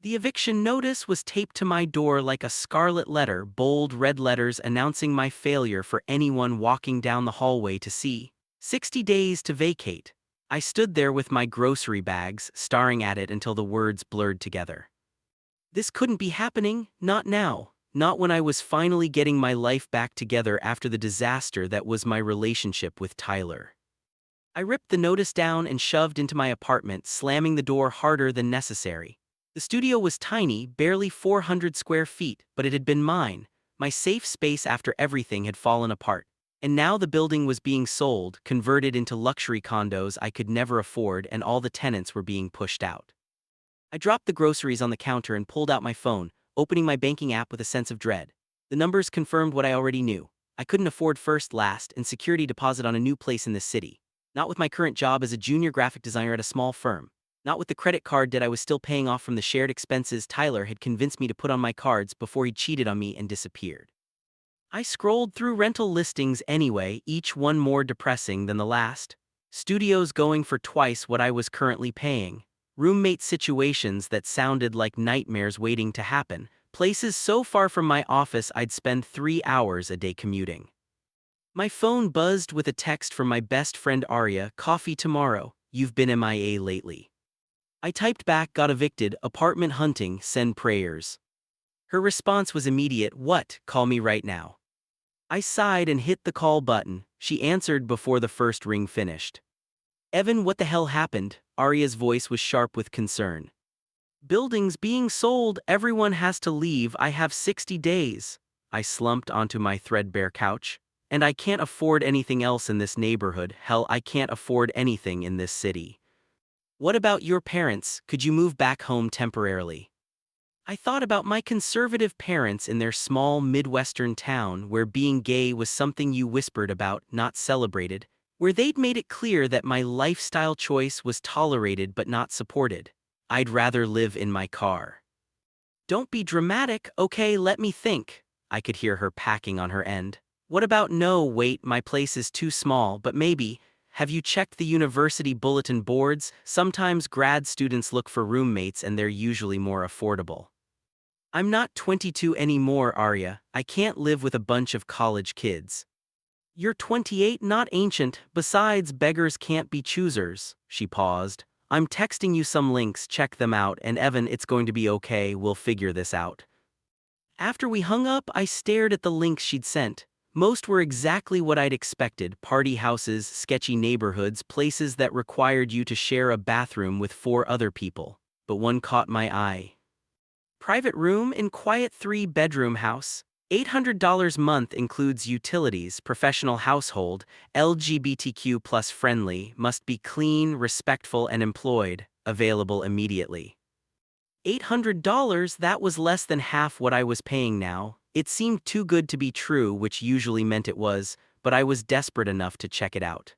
The eviction notice was taped to my door like a scarlet letter, bold red letters announcing my failure for anyone walking down the hallway to see. 60 days to vacate. I stood there with my grocery bags, staring at it until the words blurred together. This couldn't be happening, not now, not when I was finally getting my life back together after the disaster that was my relationship with Tyler. I ripped the notice down and shoved into my apartment, slamming the door harder than necessary. The studio was tiny, barely 400 square feet, but it had been mine, my safe space after everything had fallen apart. And now the building was being sold, converted into luxury condos I could never afford, and all the tenants were being pushed out. I dropped the groceries on the counter and pulled out my phone, opening my banking app with a sense of dread. The numbers confirmed what I already knew. I couldn't afford first, last, and security deposit on a new place in this city. Not with my current job as a junior graphic designer at a small firm. Not with the credit card debt I was still paying off from the shared expenses Tyler had convinced me to put on my cards before he cheated on me and disappeared. I scrolled through rental listings anyway, each one more depressing than the last. Studios going for twice what I was currently paying. Roommate situations that sounded like nightmares waiting to happen. Places so far from my office I'd spend 3 hours a day commuting. My phone buzzed with a text from my best friend Arya, "Coffee tomorrow, you've been MIA lately." I typed back, "Got evicted, apartment hunting, send prayers." Her response was immediate, "What, call me right now." I sighed and hit the call button. She answered before the first ring finished. "Evan, what the hell happened?" Arya's voice was sharp with concern. "Buildings being sold, everyone has to leave, I have 60 days. I slumped onto my threadbare couch. "And I can't afford anything else in this neighborhood, hell, I can't afford anything in this city." "What about your parents, could you move back home temporarily?" I thought about my conservative parents in their small Midwestern town where being gay was something you whispered about, not celebrated, where they'd made it clear that my lifestyle choice was tolerated but not supported. I'd rather live in my car. "Don't be dramatic, okay, let me think." I could hear her packing on her end. "What about no, wait, my place is too small, but maybe. Have you checked the university bulletin boards? Sometimes grad students look for roommates and they're usually more affordable." "I'm not 22 anymore, Arya. I can't live with a bunch of college kids." "You're 28, not ancient. Besides, beggars can't be choosers." She paused. "I'm texting you some links, check them out, and Evan, it's going to be okay, we'll figure this out." After we hung up, I stared at the links she'd sent. Most were exactly what I'd expected: party houses, sketchy neighborhoods, places that required you to share a bathroom with 4 other people. But one caught my eye. Private room in quiet 3-bedroom house. $800 month, includes utilities, professional household, LGBTQ plus friendly, must be clean, respectful, and employed, available immediately. $800, that was less than half what I was paying now. It seemed too good to be true, which usually meant it was, but I was desperate enough to check it out.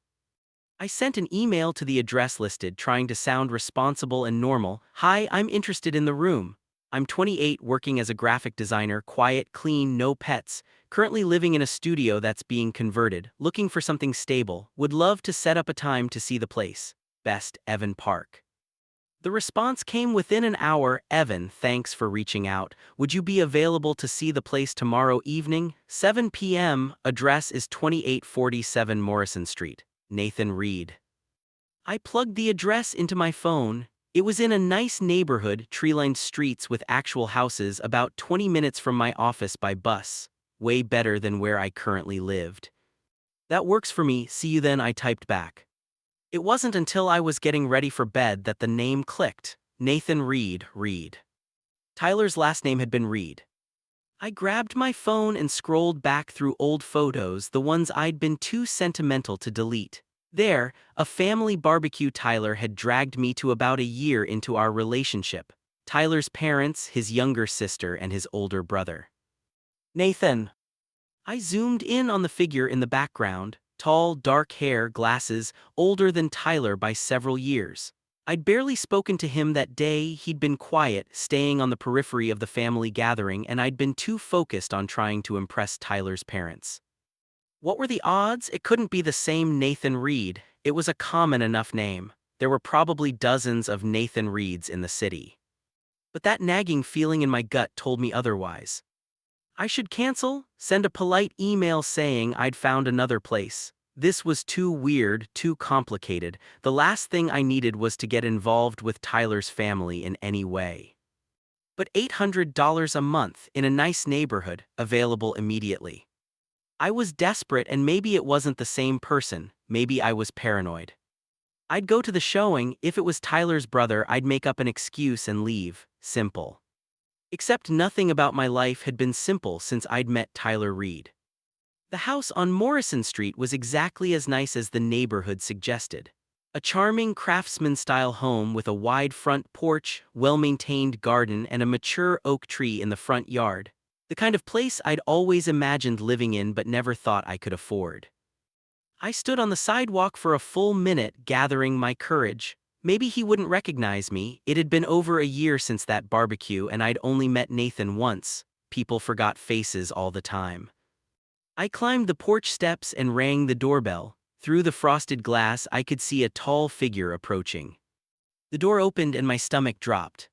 I sent an email to the address listed, trying to sound responsible and normal. "Hi, I'm interested in the room. I'm 28, working as a graphic designer, quiet, clean, no pets, currently living in a studio that's being converted, looking for something stable, would love to set up a time to see the place. Best, Evan Park." The response came within an hour. "Evan, thanks for reaching out. Would you be available to see the place tomorrow evening, 7 p.m., address is 2847 Morrison Street, Nathan Reed." I plugged the address into my phone. It was in a nice neighborhood, tree-lined streets with actual houses, about 20 minutes from my office by bus. Way better than where I currently lived. "That works for me, see you then," I typed back. It wasn't until I was getting ready for bed that the name clicked. Nathan Reed. Tyler's last name had been Reed. I grabbed my phone and scrolled back through old photos, the ones I'd been too sentimental to delete. There, a family barbecue Tyler had dragged me to about a year into our relationship. Tyler's parents, his younger sister, and his older brother. "Nathan." I zoomed in on the figure in the background. Tall, dark hair, glasses, older than Tyler by several years. I'd barely spoken to him that day. He'd been quiet, staying on the periphery of the family gathering, and I'd been too focused on trying to impress Tyler's parents. What were the odds? It couldn't be the same Nathan Reed. It was a common enough name. There were probably dozens of Nathan Reeds in the city. But that nagging feeling in my gut told me otherwise. I should cancel, send a polite email saying I'd found another place. This was too weird, too complicated. The last thing I needed was to get involved with Tyler's family in any way. But $800 a month in a nice neighborhood, available immediately. I was desperate, and maybe it wasn't the same person, maybe I was paranoid. I'd go to the showing. If it was Tyler's brother, I'd make up an excuse and leave. Simple. Except nothing about my life had been simple since I'd met Tyler Reed. The house on Morrison Street was exactly as nice as the neighborhood suggested. A charming craftsman-style home with a wide front porch, well-maintained garden, and a mature oak tree in the front yard. The kind of place I'd always imagined living in but never thought I could afford. I stood on the sidewalk for a full minute, gathering my courage. Maybe he wouldn't recognize me. It had been over a year since that barbecue, and I'd only met Nathan once. People forgot faces all the time. I climbed the porch steps and rang the doorbell. Through the frosted glass, I could see a tall figure approaching. The door opened and my stomach dropped.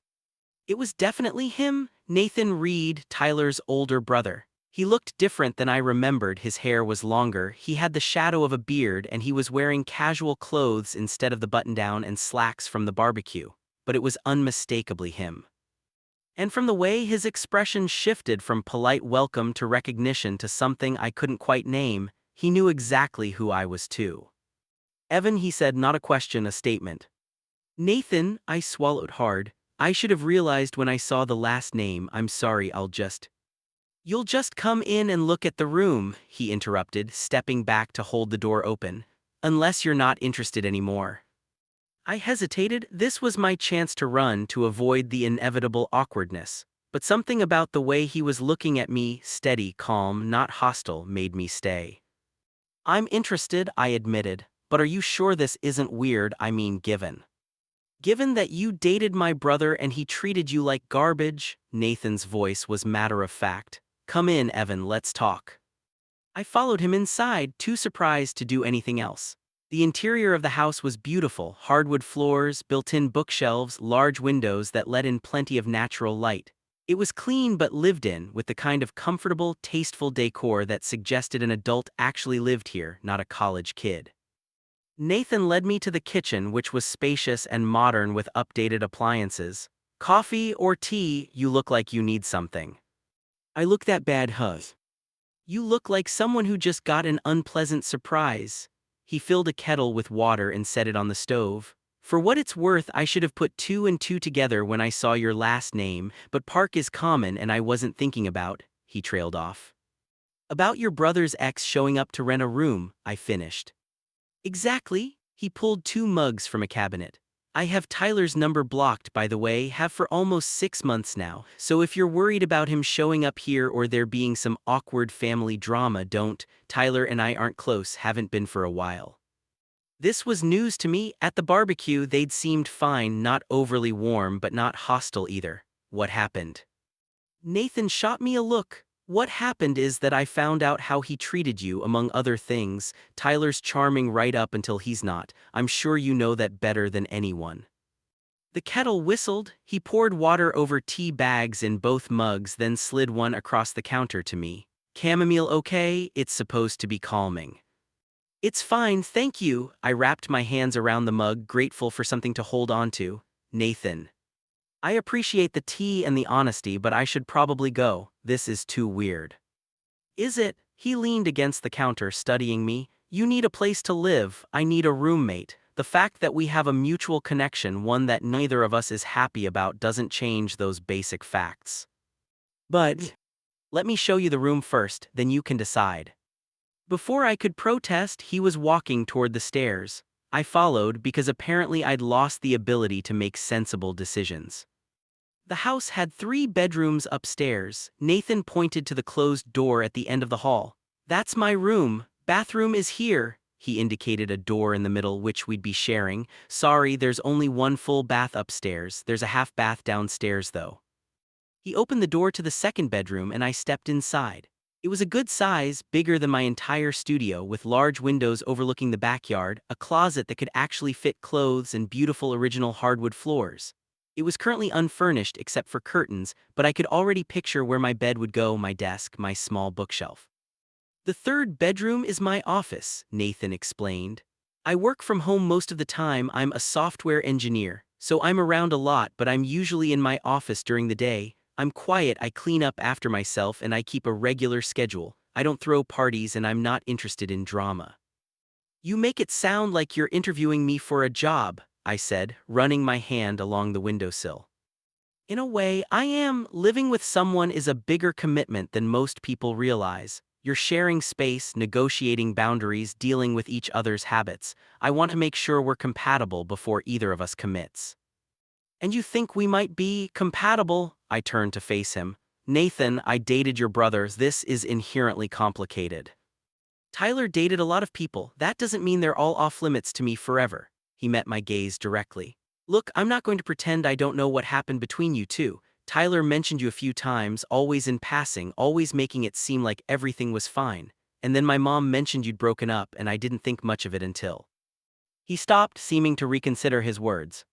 It was definitely him, Nathan Reed, Tyler's older brother. He looked different than I remembered. His hair was longer, he had the shadow of a beard, and he was wearing casual clothes instead of the button-down and slacks from the barbecue. But it was unmistakably him. And from the way his expression shifted from polite welcome to recognition to something I couldn't quite name, he knew exactly who I was too. "Evan," he said, not a question, a statement. "Nathan," I swallowed hard. I should have realized when I saw the last name. "I'm sorry, You'll just come in and look at the room," he interrupted, stepping back to hold the door open. "Unless you're not interested anymore." I hesitated. This was my chance to run, to avoid the inevitable awkwardness. But something about the way he was looking at me, steady, calm, not hostile, made me stay. "I'm interested," I admitted. "But are you sure this isn't weird? I mean, given that you dated my brother and he treated you like garbage?" Nathan's voice was matter-of-fact. "Come in, Evan, let's talk." I followed him inside, too surprised to do anything else. The interior of the house was beautiful: hardwood floors, built-in bookshelves, large windows that let in plenty of natural light. It was clean but lived in, with the kind of comfortable, tasteful decor that suggested an adult actually lived here, not a college kid. Nathan led me to the kitchen, which was spacious and modern with updated appliances. "Coffee or tea? You look like you need something." "I look that bad, huh?" "You look like someone who just got an unpleasant surprise." He filled a kettle with water and set it on the stove. "For what it's worth, I should have put two and two together when I saw your last name, but Park is common and I wasn't thinking about," he trailed off. "About your brother's ex showing up to rent a room," I finished. "Exactly." He pulled two mugs from a cabinet. "I have Tyler's number blocked, by the way, have for almost 6 months now, so if you're worried about him showing up here or there being some awkward family drama, don't. Tyler and I aren't close, haven't been for a while." This was news to me. At the barbecue, they'd seemed fine, not overly warm but not hostile either. What happened? Nathan shot me a look. "What happened is that I found out how he treated you, among other things. Tyler's charming right up until he's not. I'm sure you know that better than anyone." The kettle whistled. He poured water over tea bags in both mugs, then slid one across the counter to me. "Chamomile okay? It's supposed to be calming." "It's fine, thank you." I wrapped my hands around the mug, grateful for something to hold on to. "Nathan, I appreciate the tea and the honesty, but I should probably go. This is too weird." "Is it?" He leaned against the counter, studying me. "You need a place to live. I need a roommate. The fact that we have a mutual connection, one that neither of us is happy about, doesn't change those basic facts." "But let me show you the room first, then you can decide." Before I could protest, he was walking toward the stairs. I followed because apparently I'd lost the ability to make sensible decisions. The house had 3 bedrooms upstairs. Nathan pointed to the closed door at the end of the hall. "That's my room. Bathroom is here." He indicated a door in the middle which we'd be sharing. "Sorry, there's only one full bath upstairs. There's a half bath downstairs though." He opened the door to the second bedroom and I stepped inside. It was a good size, bigger than my entire studio, with large windows overlooking the backyard, a closet that could actually fit clothes, and beautiful original hardwood floors. It was currently unfurnished except for curtains, but I could already picture where my bed would go, my desk, my small bookshelf. The third bedroom is my office, Nathan explained. I work from home most of the time. I'm a software engineer, so I'm around a lot, but I'm usually in my office during the day. I'm quiet, I clean up after myself, and I keep a regular schedule. I don't throw parties, and I'm not interested in drama. You make it sound like you're interviewing me for a job, I said, running my hand along the windowsill. In a way, I am. Living with someone is a bigger commitment than most people realize. You're sharing space, negotiating boundaries, dealing with each other's habits. I want to make sure we're compatible before either of us commits. And you think we might be compatible? I turned to face him. Nathan, I dated your brother. This is inherently complicated. Tyler dated a lot of people. That doesn't mean they're all off limits to me forever. He met my gaze directly. Look, I'm not going to pretend I don't know what happened between you two. Tyler mentioned you a few times, always in passing, always making it seem like everything was fine. And then my mom mentioned you'd broken up, and I didn't think much of it until. He stopped, seeming to reconsider his words.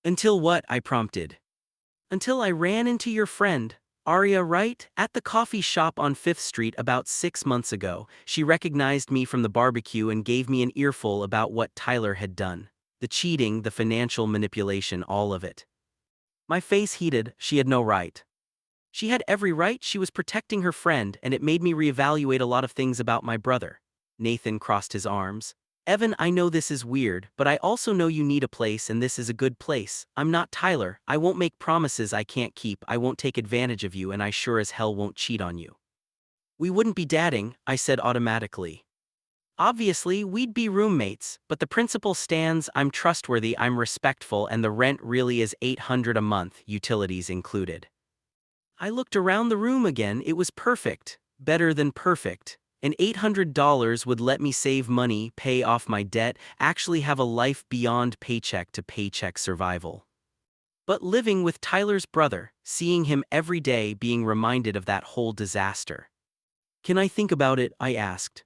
Until what? I prompted. Until I ran into your friend, Aria, right? At the coffee shop on 5th Street about 6 months ago. She recognized me from the barbecue and gave me an earful about what Tyler had done. The cheating, the financial manipulation, all of it. My face heated. She had no right. She had every right. She was protecting her friend, and it made me reevaluate a lot of things about my brother. Nathan crossed his arms. Evan, I know this is weird, but I also know you need a place, and this is a good place. I'm not Tyler. I won't make promises I can't keep. I won't take advantage of you, and I sure as hell won't cheat on you. We wouldn't be dating, I said automatically. Obviously, we'd be roommates, but the principle stands. I'm trustworthy, I'm respectful, and the rent really is $800 a month, utilities included. I looked around the room again. It was perfect, better than perfect. And $800 would let me save money, pay off my debt, actually have a life beyond paycheck to paycheck survival. But living with Tyler's brother, seeing him every day, being reminded of that whole disaster. Can I think about it? I asked.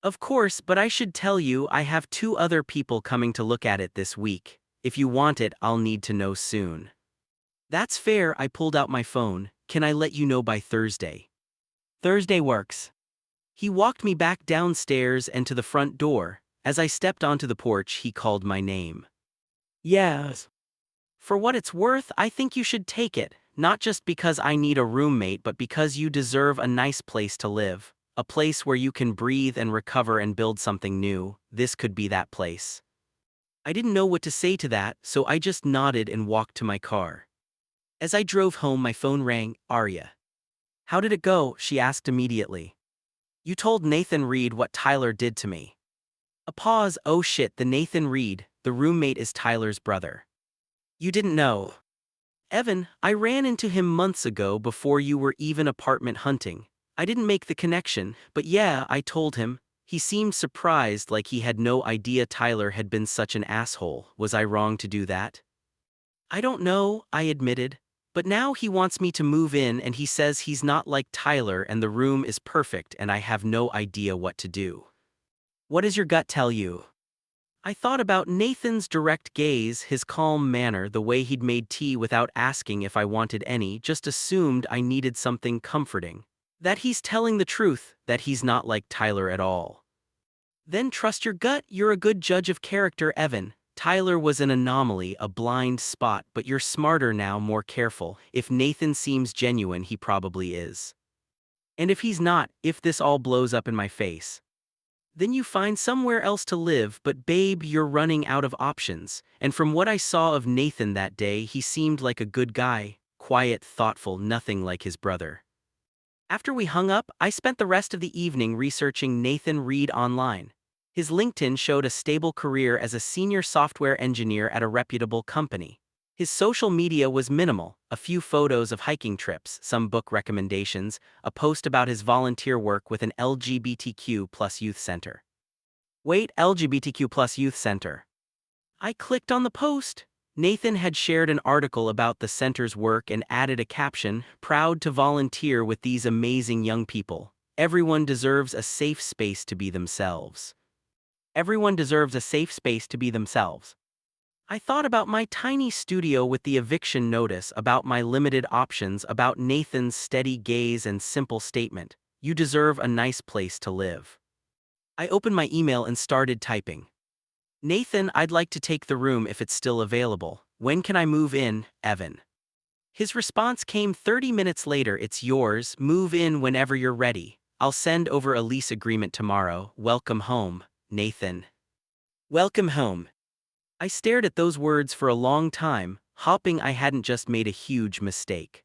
Of course, but I should tell you I have 2 other people coming to look at it this week. If you want it, I'll need to know soon. That's fair. I pulled out my phone. Can I let you know by Thursday? Thursday works. He walked me back downstairs and to the front door. As I stepped onto the porch, he called my name. Yes. For what it's worth, I think you should take it, not just because I need a roommate, but because you deserve a nice place to live. A place where you can breathe and recover and build something new. This could be that place. I didn't know what to say to that, so I just nodded and walked to my car. As I drove home, my phone rang. Aria. How did it go? She asked immediately. You told Nathan Reed what Tyler did to me. A pause. Oh shit, the Nathan Reed, the roommate, is Tyler's brother. You didn't know. Evan, I ran into him months ago before you were even apartment hunting. I didn't make the connection, but yeah, I told him. He seemed surprised, like he had no idea Tyler had been such an asshole. Was I wrong to do that? I don't know, I admitted. But now he wants me to move in, and he says he's not like Tyler and the room is perfect, and I have no idea what to do. What does your gut tell you? I thought about Nathan's direct gaze, his calm manner, the way he'd made tea without asking if I wanted any, just assumed I needed something comforting. That he's telling the truth, that he's not like Tyler at all. Then trust your gut. You're a good judge of character, Evan. Tyler was an anomaly, a blind spot, but you're smarter now, more careful. If Nathan seems genuine, he probably is. And if he's not, if this all blows up in my face, then you find somewhere else to live. But babe, you're running out of options. And from what I saw of Nathan that day, he seemed like a good guy, quiet, thoughtful, nothing like his brother. After we hung up, I spent the rest of the evening researching Nathan Reed online. His LinkedIn showed a stable career as a senior software engineer at a reputable company. His social media was minimal, a few photos of hiking trips, some book recommendations, a post about his volunteer work with an LGBTQ+ youth center. Wait, LGBTQ+ youth center. I clicked on the post. Nathan had shared an article about the center's work and added a caption, "Proud to volunteer with these amazing young people. Everyone deserves a safe space to be themselves." Everyone deserves a safe space to be themselves. I thought about my tiny studio with the eviction notice, about my limited options, about Nathan's steady gaze and simple statement, "You deserve a nice place to live." I opened my email and started typing. "Nathan, I'd like to take the room if it's still available. When can I move in, Evan?" His response came 30 minutes later. "It's yours. Move in whenever you're ready. I'll send over a lease agreement tomorrow. Welcome home, Nathan." Welcome home. I stared at those words for a long time, hoping I hadn't just made a huge mistake.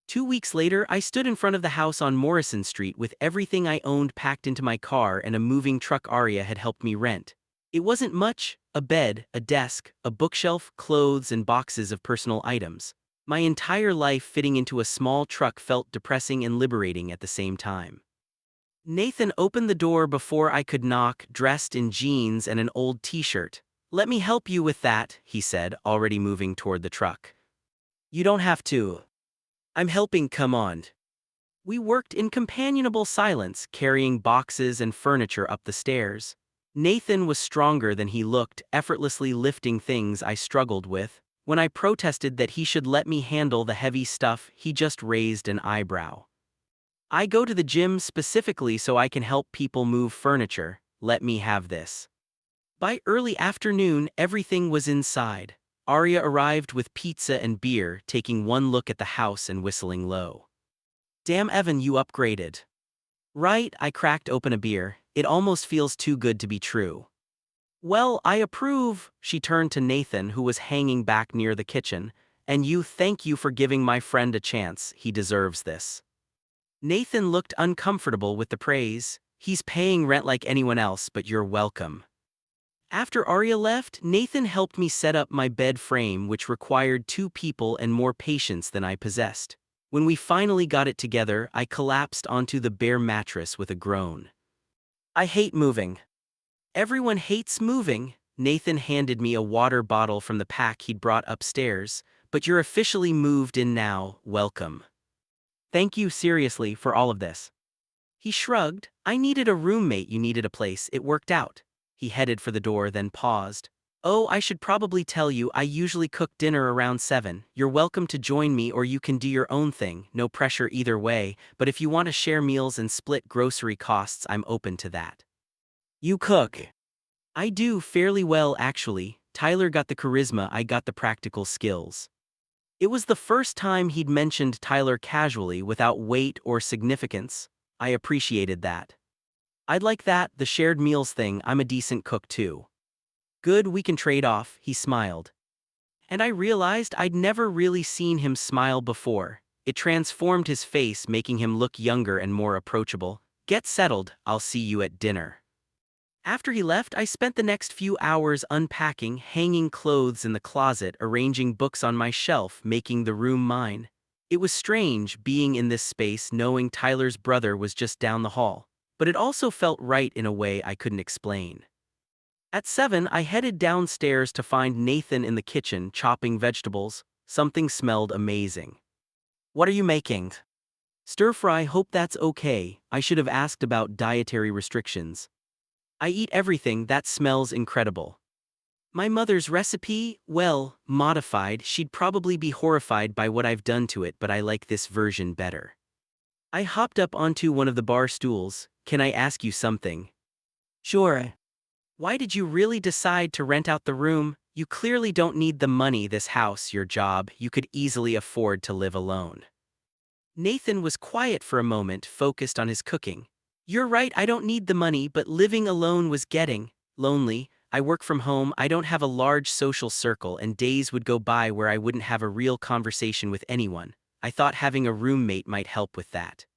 2 weeks later, I stood in front of the house on Morrison Street with everything I owned packed into my car and a moving truck Aria had helped me rent. It wasn't much: a bed, a desk, a bookshelf, clothes, and boxes of personal items. My entire life fitting into a small truck felt depressing and liberating at the same time. Nathan opened the door before I could knock, dressed in jeans and an old t-shirt. "Let me help you with that," he said, already moving toward the truck. "You don't have to. I'm helping, come on." We worked in companionable silence, carrying boxes and furniture up the stairs. Nathan was stronger than he looked, effortlessly lifting things I struggled with. When I protested that he should let me handle the heavy stuff, he just raised an eyebrow. "I go to the gym specifically so I can help people move furniture. Let me have this." By early afternoon, everything was inside. Arya arrived with pizza and beer, taking one look at the house and whistling low. "Damn, Evan, you upgraded." "Right," I cracked open a beer. "It almost feels too good to be true." "Well, I approve." She turned to Nathan, who was hanging back near the kitchen. "And you, thank you for giving my friend a chance. He deserves this." Nathan looked uncomfortable with the praise. "He's paying rent like anyone else, but you're welcome." After Arya left, Nathan helped me set up my bed frame, which required 2 people and more patience than I possessed. When we finally got it together, I collapsed onto the bare mattress with a groan. "I hate moving." "Everyone hates moving." Nathan handed me a water bottle from the pack he'd brought upstairs. "But you're officially moved in now. Welcome." "Thank you seriously for all of this." He shrugged. "I needed a roommate, you needed a place, it worked out." He headed for the door, then paused. "Oh, I should probably tell you, I usually cook dinner around 7. You're welcome to join me, or you can do your own thing. No pressure either way, but if you want to share meals and split grocery costs, I'm open to that." "You cook?" "I do fairly well, actually. Tyler got the charisma, I got the practical skills." It was the first time he'd mentioned Tyler casually, without weight or significance. I appreciated that. "I'd like that, the shared meals thing. I'm a decent cook too." "Good, we can trade off," he smiled. And I realized I'd never really seen him smile before. It transformed his face, making him look younger and more approachable. "Get settled, I'll see you at dinner." After he left, I spent the next few hours unpacking, hanging clothes in the closet, arranging books on my shelf, making the room mine. It was strange, being in this space, knowing Tyler's brother was just down the hall. But it also felt right in a way I couldn't explain. At 7, I headed downstairs to find Nathan in the kitchen, chopping vegetables. Something smelled amazing. "What are you making?" "Stir fry, hope that's okay." I should have asked about dietary restrictions. "I eat everything, that smells incredible." "My mother's recipe? Well, modified. She'd probably be horrified by what I've done to it, but I like this version better." I hopped up onto one of the bar stools. "Can I ask you something?" "Sure." "Why did you really decide to rent out the room? You clearly don't need the money, this house, your job. You could easily afford to live alone." Nathan was quiet for a moment, focused on his cooking. "You're right, I don't need the money, but living alone was getting lonely. I work from home, I don't have a large social circle, and days would go by where I wouldn't have a real conversation with anyone. I thought having a roommate might help with that."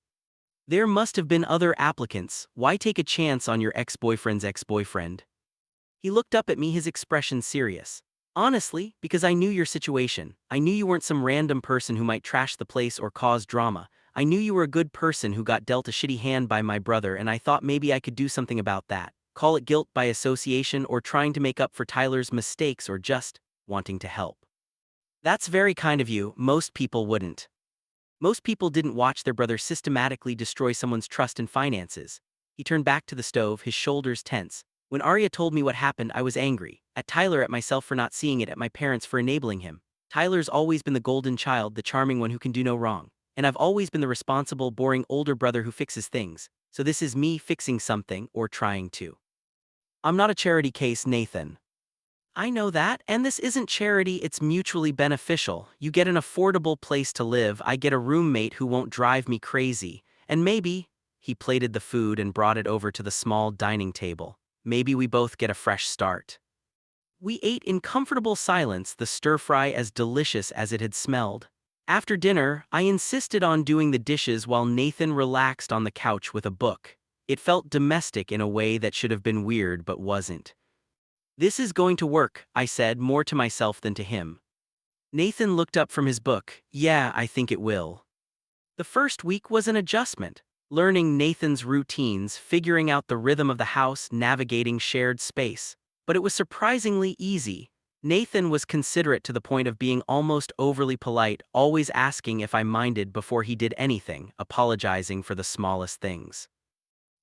"There must have been other applicants. Why take a chance on your ex-boyfriend's ex-boyfriend?" He looked up at me, his expression serious. "Honestly, because I knew your situation. I knew you weren't some random person who might trash the place or cause drama. I knew you were a good person who got dealt a shitty hand by my brother, and I thought maybe I could do something about that. Call it guilt by association, or trying to make up for Tyler's mistakes, or just wanting to help." "That's very kind of you. Most people wouldn't." "Most people didn't watch their brother systematically destroy someone's trust and finances." He turned back to the stove, his shoulders tense. When Arya told me what happened, I was angry. At Tyler, at myself for not seeing it, at my parents for enabling him. Tyler's always been the golden child, the charming one who can do no wrong. And I've always been the responsible, boring older brother who fixes things. So this is me fixing something, or trying to. I'm not a charity case, Nathan. I know that, and this isn't charity, it's mutually beneficial. You get an affordable place to live, I get a roommate who won't drive me crazy. And maybe, he plated the food and brought it over to the small dining table. Maybe we both get a fresh start. We ate in comfortable silence, the stir-fry as delicious as it had smelled. After dinner, I insisted on doing the dishes while Nathan relaxed on the couch with a book. It felt domestic in a way that should have been weird but wasn't. This is going to work, I said, more to myself than to him. Nathan looked up from his book. Yeah, I think it will. The first week was an adjustment. Learning Nathan's routines, figuring out the rhythm of the house, navigating shared space. But it was surprisingly easy. Nathan was considerate to the point of being almost overly polite, always asking if I minded before he did anything, apologizing for the smallest things.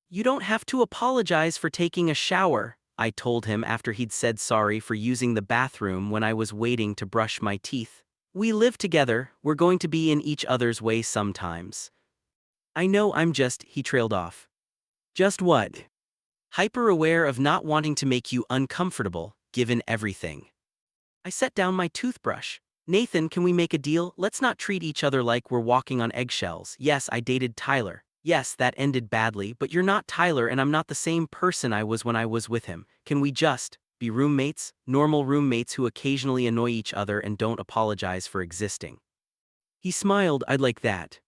You don't have to apologize for taking a shower, I told him after he'd said sorry for using the bathroom when I was waiting to brush my teeth. We live together, we're going to be in each other's way sometimes. I know he trailed off. Just what? Hyper-aware of not wanting to make you uncomfortable, given everything. I set down my toothbrush. Nathan, can we make a deal? Let's not treat each other like we're walking on eggshells. Yes, I dated Tyler. Yes, that ended badly, but you're not Tyler and I'm not the same person I was when I was with him. Can we just be roommates, normal roommates who occasionally annoy each other and don't apologize for existing? He smiled. I'd like that.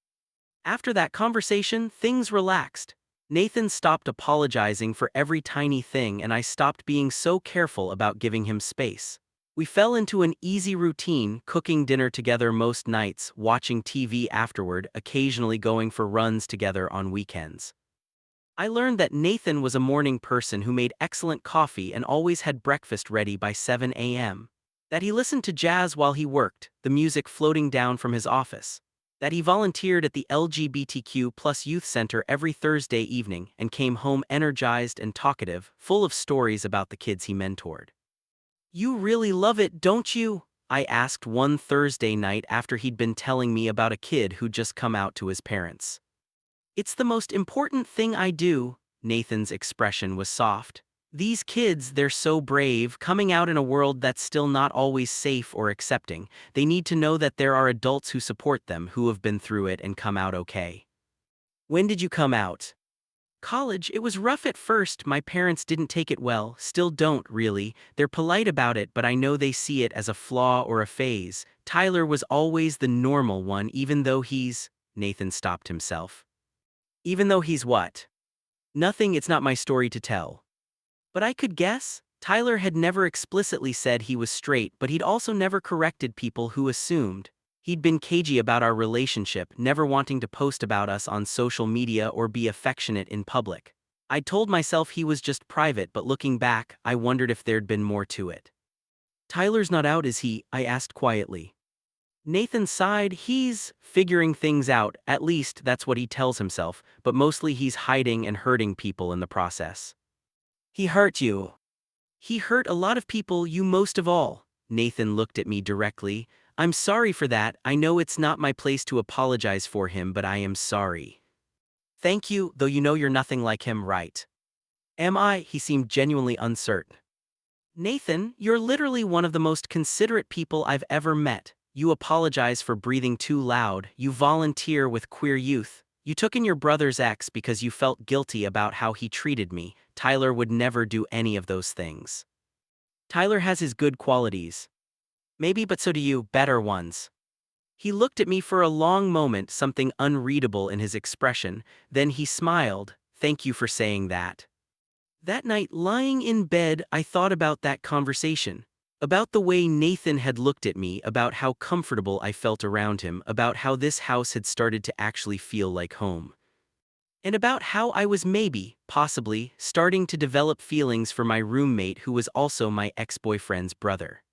After that conversation, things relaxed. Nathan stopped apologizing for every tiny thing and I stopped being so careful about giving him space. We fell into an easy routine, cooking dinner together most nights, watching TV afterward, occasionally going for runs together on weekends. I learned that Nathan was a morning person who made excellent coffee and always had breakfast ready by 7 a.m. That he listened to jazz while he worked, the music floating down from his office. That he volunteered at the LGBTQ+ youth center every Thursday evening and came home energized and talkative, full of stories about the kids he mentored. You really love it, don't you? I asked one Thursday night after he'd been telling me about a kid who'd just come out to his parents. It's the most important thing I do. Nathan's expression was soft. These kids, they're so brave, coming out in a world that's still not always safe or accepting. They need to know that there are adults who support them, who have been through it and come out okay. When did you come out? College. It was rough at first, my parents didn't take it well, still don't really, they're polite about it but I know they see it as a flaw or a phase. Tyler was always the normal one even though Nathan stopped himself. Even though he's what? Nothing, it's not my story to tell. But I could guess. Tyler had never explicitly said he was straight but he'd also never corrected people who assumed. He'd been cagey about our relationship, never wanting to post about us on social media or be affectionate in public. I told myself he was just private but looking back, I wondered if there'd been more to it. Tyler's not out, is he? I asked quietly. Nathan sighed. He's figuring things out, at least that's what he tells himself, but mostly he's hiding and hurting people in the process. He hurt you. He hurt a lot of people, you most of all. Nathan looked at me directly. I'm sorry for that, I know it's not my place to apologize for him but I am sorry. Thank you, though you know you're nothing like him, right? Am I? He seemed genuinely uncertain. Nathan, you're literally one of the most considerate people I've ever met. You apologize for breathing too loud, you volunteer with queer youth, you took in your brother's ex because you felt guilty about how he treated me. Tyler would never do any of those things. Tyler has his good qualities. Maybe, but so do you, better ones. He looked at me for a long moment, something unreadable in his expression, then he smiled. Thank you for saying that. That night, lying in bed, I thought about that conversation. About the way Nathan had looked at me, about how comfortable I felt around him, about how this house had started to actually feel like home. And about how I was possibly, starting to develop feelings for my roommate who was also my ex-boyfriend's brother.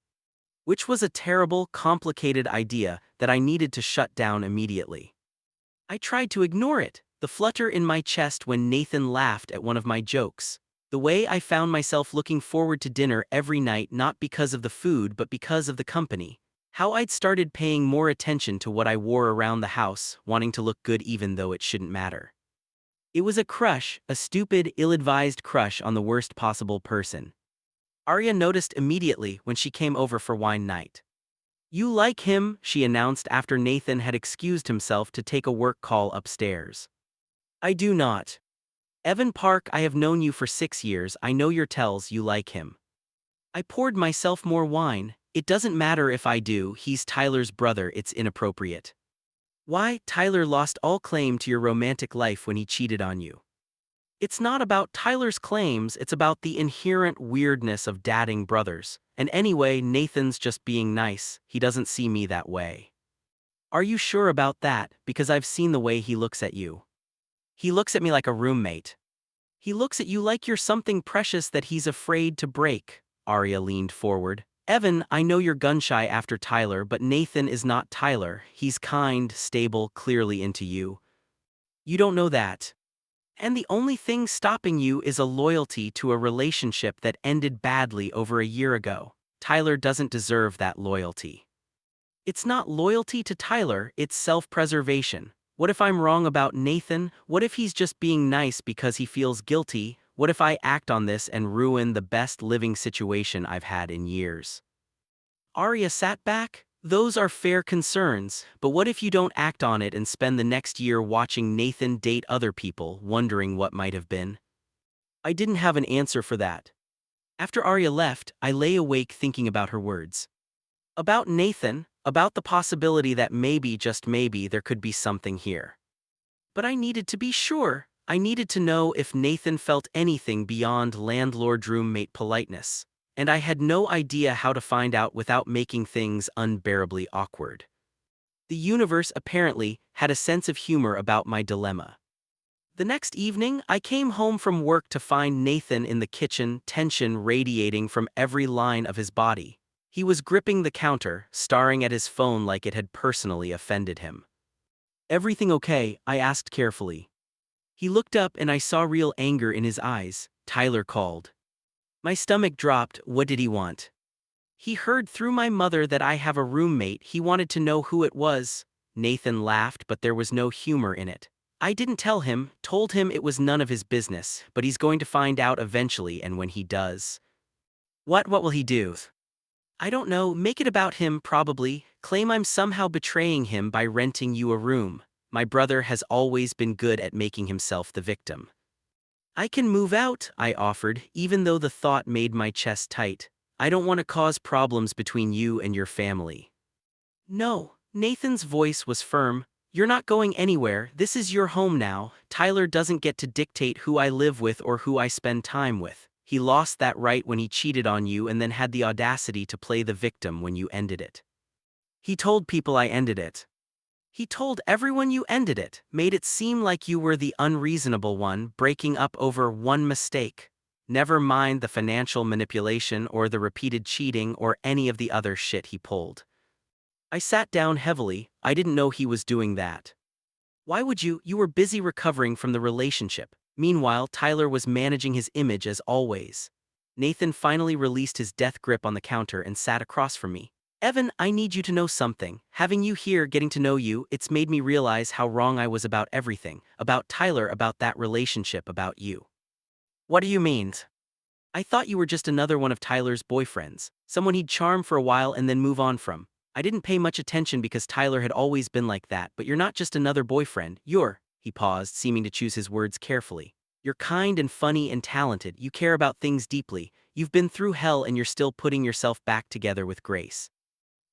Which was a terrible, complicated idea that I needed to shut down immediately. I tried to ignore it, the flutter in my chest when Nathan laughed at one of my jokes. The way I found myself looking forward to dinner every night not because of the food but because of the company. How I'd started paying more attention to what I wore around the house, wanting to look good even though it shouldn't matter. It was a crush, a stupid, ill-advised crush on the worst possible person. Arya noticed immediately when she came over for wine night. "You like him," she announced after Nathan had excused himself to take a work call upstairs. "I do not. Evan Park, I have known you for 6 years, I know your tells you like him." I poured myself more wine. "It doesn't matter if I do, he's Tyler's brother, it's inappropriate." "Why, Tyler lost all claim to your romantic life when he cheated on you." "It's not about Tyler's claims, it's about the inherent weirdness of dating brothers. And anyway, Nathan's just being nice, he doesn't see me that way." "Are you sure about that? Because I've seen the way he looks at you." "He looks at me like a roommate." "He looks at you like you're something precious that he's afraid to break." Arya leaned forward. "Evan, I know you're gun-shy after Tyler, but Nathan is not Tyler. He's kind, stable, clearly into you. You don't know that. And the only thing stopping you is a loyalty to a relationship that ended badly over a year ago. Tyler doesn't deserve that loyalty." "It's not loyalty to Tyler, it's self-preservation. What if I'm wrong about Nathan? What if he's just being nice because he feels guilty? What if I act on this and ruin the best living situation I've had in years?" Arya sat back. "Those are fair concerns, but what if you don't act on it and spend the next year watching Nathan date other people, wondering what might have been?" I didn't have an answer for that. After Arya left, I lay awake thinking about her words. About Nathan, about the possibility that maybe, just maybe, there could be something here. But I needed to be sure. I needed to know if Nathan felt anything beyond landlord-roommate politeness. And I had no idea how to find out without making things unbearably awkward. The universe apparently had a sense of humor about my dilemma. The next evening, I came home from work to find Nathan in the kitchen, tension radiating from every line of his body. He was gripping the counter, staring at his phone like it had personally offended him. "Everything okay?" I asked carefully. He looked up and I saw real anger in his eyes. "Tyler called." My stomach dropped. What did he want? "He heard through my mother that I have a roommate. He wanted to know who it was." Nathan laughed, but there was no humor in it. "I didn't tell him, told him it was none of his business, but he's going to find out eventually, and when he does." What will he do?" "I don't know, make it about him probably, claim I'm somehow betraying him by renting you a room. My brother has always been good at making himself the victim." "I can move out," I offered, even though the thought made my chest tight. "I don't want to cause problems between you and your family." "No." Nathan's voice was firm. "You're not going anywhere, this is your home now. Tyler doesn't get to dictate who I live with or who I spend time with. He lost that right when he cheated on you and then had the audacity to play the victim when you ended it. He told people I ended it. He told everyone you ended it, made it seem like you were the unreasonable one, breaking up over one mistake. Never mind the financial manipulation or the repeated cheating or any of the other shit he pulled." I sat down heavily. I didn't know he was doing that. "Why would you? You were busy recovering from the relationship." Meanwhile, Tyler was managing his image as always. Nathan finally released his death grip on the counter and sat across from me. "Evan, I need you to know something. Having you here, getting to know you, it's made me realize how wrong I was about everything. About Tyler, about that relationship, about you." "What do you mean?" "I thought you were just another one of Tyler's boyfriends. Someone he'd charm for a while and then move on from. I didn't pay much attention because Tyler had always been like that, but you're not just another boyfriend, you're—" He paused, seeming to choose his words carefully. "You're kind and funny and talented, you care about things deeply, you've been through hell and you're still putting yourself back together with grace.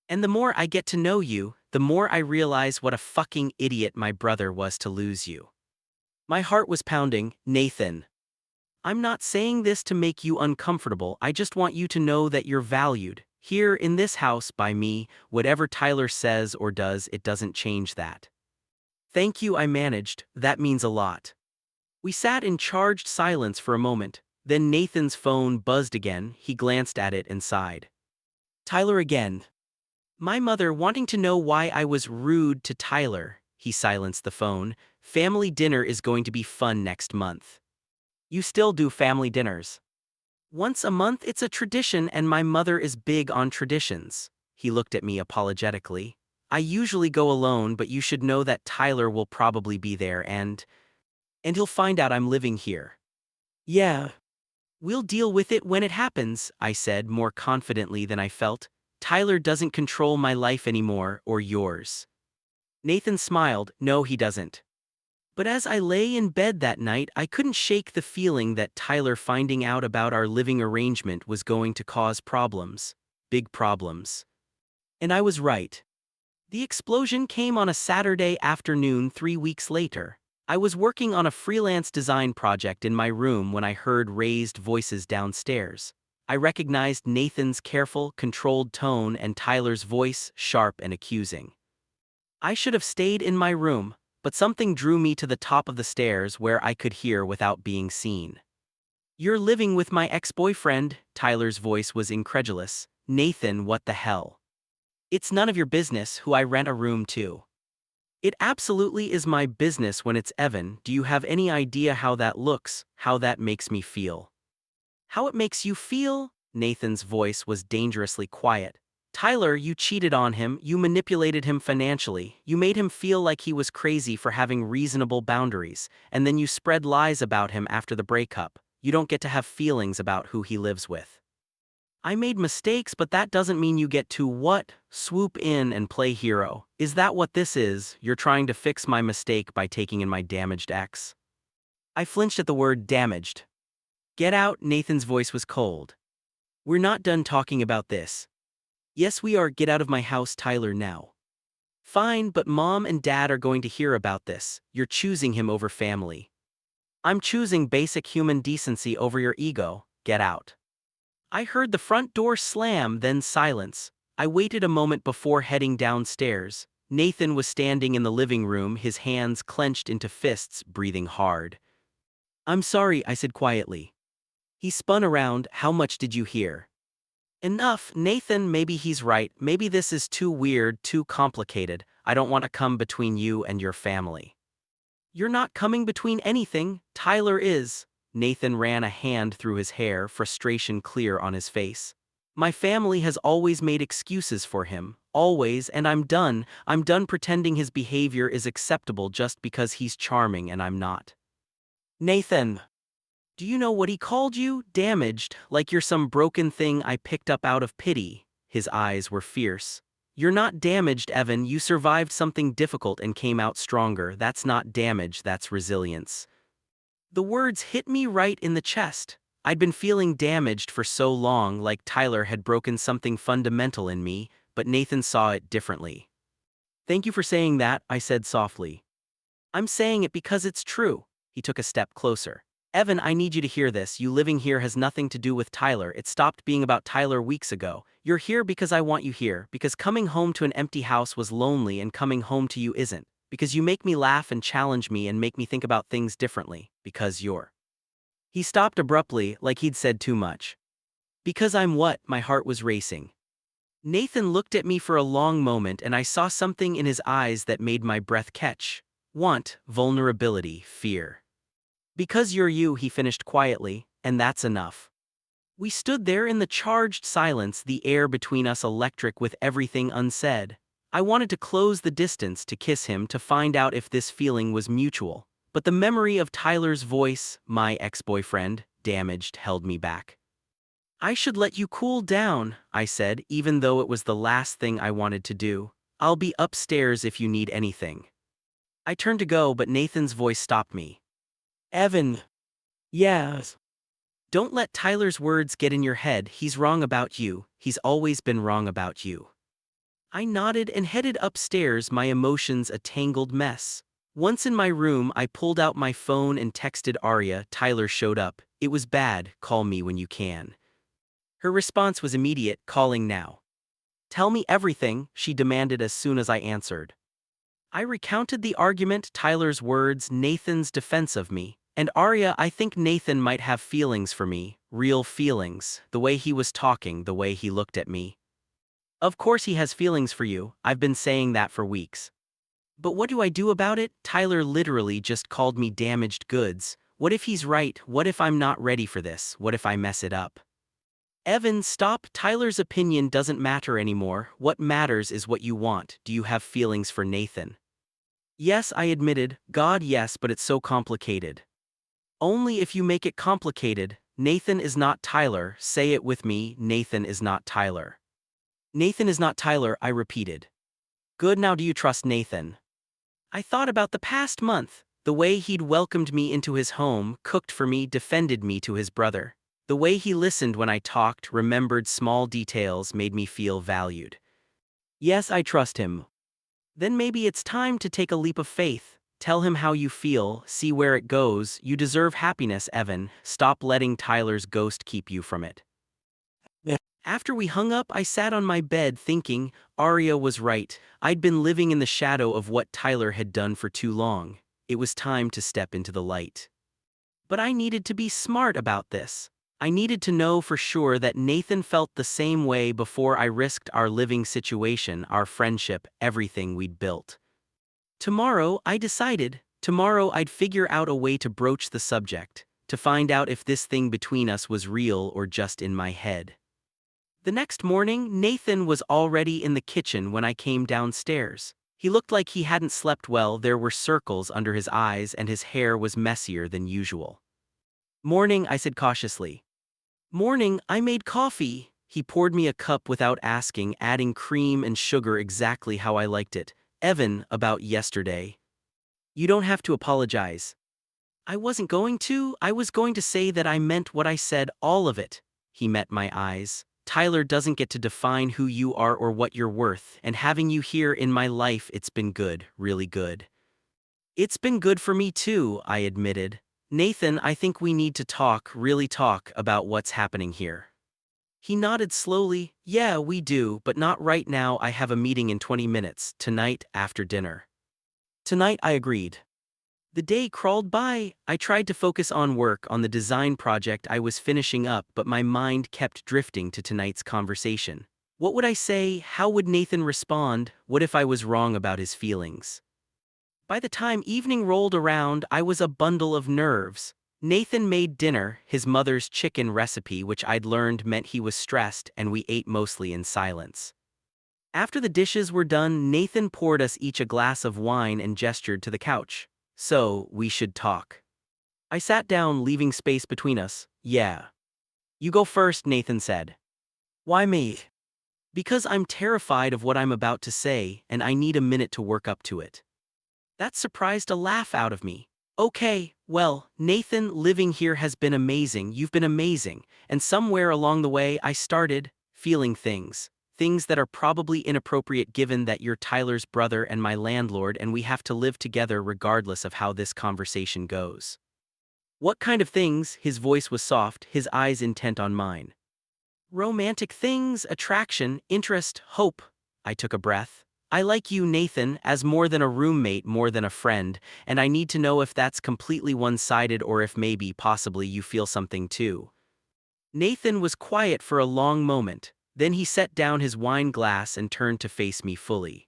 And the more I get to know you, the more I realize what a fucking idiot my brother was to lose you." My heart was pounding. "Nathan, I'm not saying this to make you uncomfortable, I just want you to know that you're valued. Here in this house by me, whatever Tyler says or does, it doesn't change that." "Thank you," I managed, "that means a lot." We sat in charged silence for a moment, then Nathan's phone buzzed again. He glanced at it and sighed. "Tyler again. My mother wanting to know why I was rude to Tyler." He silenced the phone. "Family dinner is going to be fun next month." You still do family dinners. Once a month, it's a tradition, and my mother is big on traditions. He looked at me apologetically. I usually go alone, but you should know that Tyler will probably be there and he'll find out I'm living here. Yeah. We'll deal with it when it happens, I said more confidently than I felt. Tyler doesn't control my life anymore, or yours. Nathan smiled. No, he doesn't. But as I lay in bed that night, I couldn't shake the feeling that Tyler finding out about our living arrangement was going to cause problems. Big problems. And I was right. The explosion came on a Saturday afternoon 3 weeks later. I was working on a freelance design project in my room when I heard raised voices downstairs. I recognized Nathan's careful, controlled tone and Tyler's voice, sharp and accusing. I should have stayed in my room, but something drew me to the top of the stairs where I could hear without being seen. You're living with my ex-boyfriend, Tyler's voice was incredulous. Nathan, what the hell? It's none of your business who I rent a room to. It absolutely is my business when it's Evan. Do you have any idea how that looks, how that makes me feel? How it makes you feel? Nathan's voice was dangerously quiet. Tyler, you cheated on him, you manipulated him financially, you made him feel like he was crazy for having reasonable boundaries, and then you spread lies about him after the breakup. You don't get to have feelings about who he lives with. I made mistakes, but that doesn't mean you get to what? Swoop in and play hero. Is that what this is? You're trying to fix my mistake by taking in my damaged ex? I flinched at the word damaged. Get out, Nathan's voice was cold. We're not done talking about this. Yes, we are. Get out of my house, Tyler, now. Fine, but Mom and Dad are going to hear about this. You're choosing him over family. I'm choosing basic human decency over your ego. Get out. I heard the front door slam, then silence. I waited a moment before heading downstairs. Nathan was standing in the living room, his hands clenched into fists, breathing hard. I'm sorry, I said quietly. He spun around. How much did you hear? Enough, Nathan. Maybe he's right. Maybe this is too weird, too complicated. I don't want to come between you and your family. You're not coming between anything. Tyler is. Nathan ran a hand through his hair, frustration clear on his face. My family has always made excuses for him. Always, and I'm done. I'm done pretending his behavior is acceptable just because he's charming and I'm not. Nathan. Do you know what he called you? Damaged, like you're some broken thing I picked up out of pity. His eyes were fierce. You're not damaged, Evan. You survived something difficult and came out stronger. That's not damage, that's resilience. The words hit me right in the chest. I'd been feeling damaged for so long, like Tyler had broken something fundamental in me, but Nathan saw it differently. Thank you for saying that, I said softly. I'm saying it because it's true. He took a step closer. Evan, I need you to hear this. You living here has nothing to do with Tyler. It stopped being about Tyler weeks ago. You're here because I want you here, because coming home to an empty house was lonely and coming home to you isn't, because you make me laugh and challenge me and make me think about things differently, because you're. He stopped abruptly, like he'd said too much. Because I'm what? My heart was racing. Nathan looked at me for a long moment and I saw something in his eyes that made my breath catch. Want, vulnerability, fear. Because you're you, he finished quietly, and that's enough. We stood there in the charged silence, the air between us electric with everything unsaid. I wanted to close the distance, to kiss him, to find out if this feeling was mutual. But the memory of Tyler's voice, my ex-boyfriend, damaged, held me back. I should let you cool down, I said, even though it was the last thing I wanted to do. I'll be upstairs if you need anything. I turned to go, but Nathan's voice stopped me. Evan. Yes. Don't let Tyler's words get in your head. He's wrong about you. He's always been wrong about you. I nodded and headed upstairs, my emotions a tangled mess. Once in my room, I pulled out my phone and texted Arya. Tyler showed up. It was bad. Call me when you can. Her response was immediate. Calling now. Tell me everything, she demanded as soon as I answered. I recounted the argument, Tyler's words, Nathan's defense of me. And Arya, I think Nathan might have feelings for me, real feelings, the way he was talking, the way he looked at me. Of course he has feelings for you, I've been saying that for weeks. But what do I do about it? Tyler literally just called me damaged goods. What if he's right? What if I'm not ready for this? What if I mess it up? Evan, stop. Tyler's opinion doesn't matter anymore. What matters is what you want. Do you have feelings for Nathan? Yes, I admitted. God, yes, but it's so complicated. Only if you make it complicated. Nathan is not Tyler. Say it with me. Nathan is not Tyler. Nathan is not Tyler, I repeated. Good, now do you trust Nathan? I thought about the past month. The way he'd welcomed me into his home, cooked for me, defended me to his brother. The way he listened when I talked, remembered small details, made me feel valued. Yes, I trust him. Then maybe it's time to take a leap of faith. Tell him how you feel, see where it goes. You deserve happiness, Evan. Stop letting Tyler's ghost keep you from it. After we hung up, I sat on my bed thinking, Arya was right. I'd been living in the shadow of what Tyler had done for too long. It was time to step into the light. But I needed to be smart about this. I needed to know for sure that Nathan felt the same way before I risked our living situation, our friendship, everything we'd built. Tomorrow, I decided, tomorrow I'd figure out a way to broach the subject, to find out if this thing between us was real or just in my head. The next morning, Nathan was already in the kitchen when I came downstairs. He looked like he hadn't slept well. There were circles under his eyes and his hair was messier than usual. Morning, I said cautiously. Morning, I made coffee. He poured me a cup without asking, adding cream and sugar exactly how I liked it. Evan, about yesterday. You don't have to apologize. I wasn't going to. I was going to say that I meant what I said, all of it. He met my eyes. Tyler doesn't get to define who you are or what you're worth, and having you here in my life, it's been good, really good. It's been good for me too, I admitted. Nathan, I think we need to talk, really talk, about what's happening here. He nodded slowly. Yeah, we do, but not right now. I have a meeting in 20 minutes, tonight, after dinner. Tonight, I agreed. The day crawled by. I tried to focus on work on the design project I was finishing up, but my mind kept drifting to tonight's conversation. What would I say? How would Nathan respond? What if I was wrong about his feelings? By the time evening rolled around, I was a bundle of nerves. Nathan made dinner, his mother's chicken recipe, which I'd learned meant he was stressed, and we ate mostly in silence. After the dishes were done, Nathan poured us each a glass of wine and gestured to the couch. So, we should talk. I sat down, leaving space between us. Yeah. You go first, Nathan said. Why me? Because I'm terrified of what I'm about to say, and I need a minute to work up to it. That surprised a laugh out of me. Okay, well, Nathan, living here has been amazing. You've been amazing. And somewhere along the way, I started feeling things. Things that are probably inappropriate given that you're Tyler's brother and my landlord and we have to live together regardless of how this conversation goes. What kind of things? His voice was soft, his eyes intent on mine. Romantic things, attraction, interest, hope. I took a breath. I like you, Nathan, as more than a roommate, more than a friend, and I need to know if that's completely one-sided or if maybe, possibly, you feel something too. Nathan was quiet for a long moment. Then he set down his wine glass and turned to face me fully.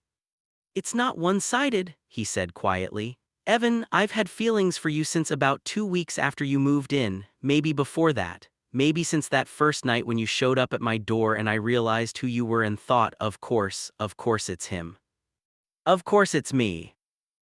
It's not one-sided, he said quietly. Evan, I've had feelings for you since about 2 weeks after you moved in, maybe before that. Maybe since that first night when you showed up at my door and I realized who you were and thought, of course it's him. Of course it's me.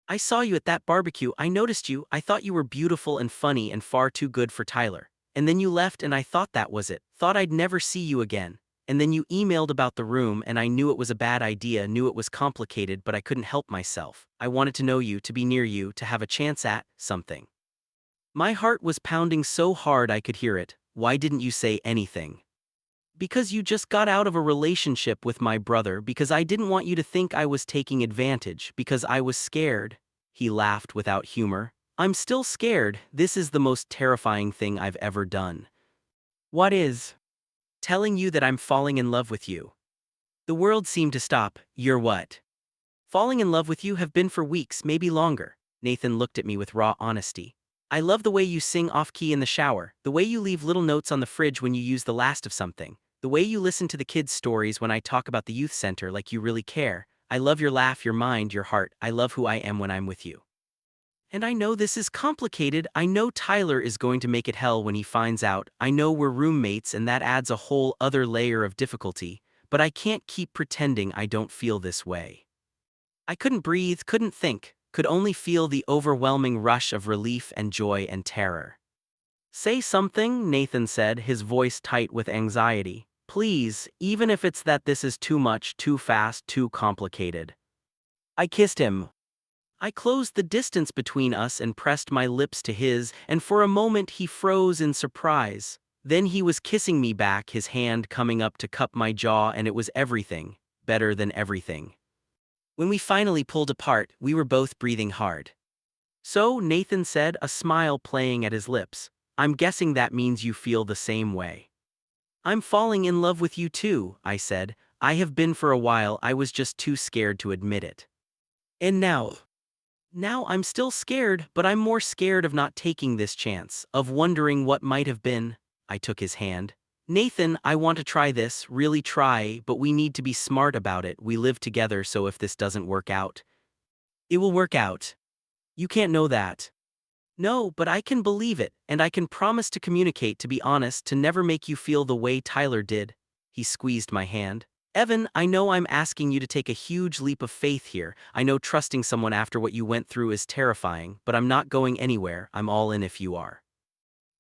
I saw you at that barbecue, I noticed you, I thought you were beautiful and funny and far too good for Tyler. And then you left and I thought that was it, thought I'd never see you again. And then you emailed about the room and I knew it was a bad idea, knew it was complicated, but I couldn't help myself. I wanted to know you, to be near you, to have a chance at something. My heart was pounding so hard I could hear it. Why didn't you say anything? Because you just got out of a relationship with my brother, because I didn't want you to think I was taking advantage, because I was scared. He laughed without humor. I'm still scared. This is the most terrifying thing I've ever done. What is? Telling you that I'm falling in love with you. The world seemed to stop. You're what? Falling in love with you have been for weeks, maybe longer. Nathan looked at me with raw honesty. I love the way you sing off-key in the shower, the way you leave little notes on the fridge when you use the last of something, the way you listen to the kids' stories when I talk about the youth center like you really care. I love your laugh, your mind, your heart. I love who I am when I'm with you. And I know this is complicated. I know Tyler is going to make it hell when he finds out. I know we're roommates and that adds a whole other layer of difficulty, but I can't keep pretending I don't feel this way. I couldn't breathe, couldn't think, could only feel the overwhelming rush of relief and joy and terror. Say something, Nathan said, his voice tight with anxiety. Please, even if it's that this is too much, too fast, too complicated. I kissed him. I closed the distance between us and pressed my lips to his, and for a moment he froze in surprise. Then he was kissing me back, his hand coming up to cup my jaw, and it was everything, better than everything. When we finally pulled apart, we were both breathing hard. So, Nathan said, a smile playing at his lips, I'm guessing that means you feel the same way. I'm falling in love with you too, I said. I have been for a while, I was just too scared to admit it. And now I'm still scared, but I'm more scared of not taking this chance, of wondering what might have been. I took his hand. Nathan, I want to try this, really try, but we need to be smart about it. We live together, so if this doesn't work out, it will work out. You can't know that. No, but I can believe it, and I can promise to communicate, to be honest, to never make you feel the way Tyler did. He squeezed my hand. Evan, I know I'm asking you to take a huge leap of faith here. I know trusting someone after what you went through is terrifying, but I'm not going anywhere. I'm all in if you are.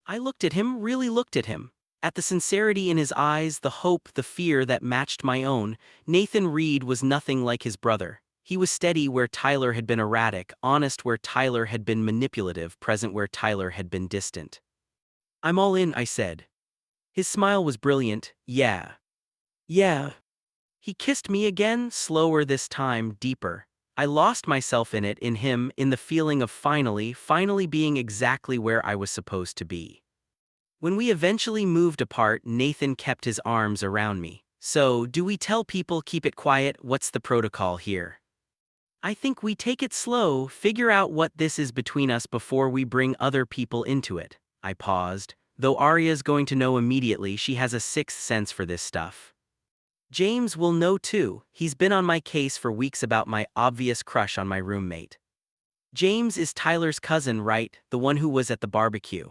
I looked at him, really looked at him. At the sincerity in his eyes, the hope, the fear that matched my own. Nathan Reed was nothing like his brother. He was steady where Tyler had been erratic, honest where Tyler had been manipulative, present where Tyler had been distant. I'm all in, I said. His smile was brilliant. Yeah. Yeah. He kissed me again, slower this time, deeper. I lost myself in it, in him, in the feeling of finally being exactly where I was supposed to be. When we eventually moved apart, Nathan kept his arms around me. So, do we tell people, keep it quiet? What's the protocol here? I think we take it slow, figure out what this is between us before we bring other people into it. I paused. Though Arya's going to know immediately, she has a sixth sense for this stuff. James will know too. He's been on my case for weeks about my obvious crush on my roommate. James is Tyler's cousin, right? The one who was at the barbecue.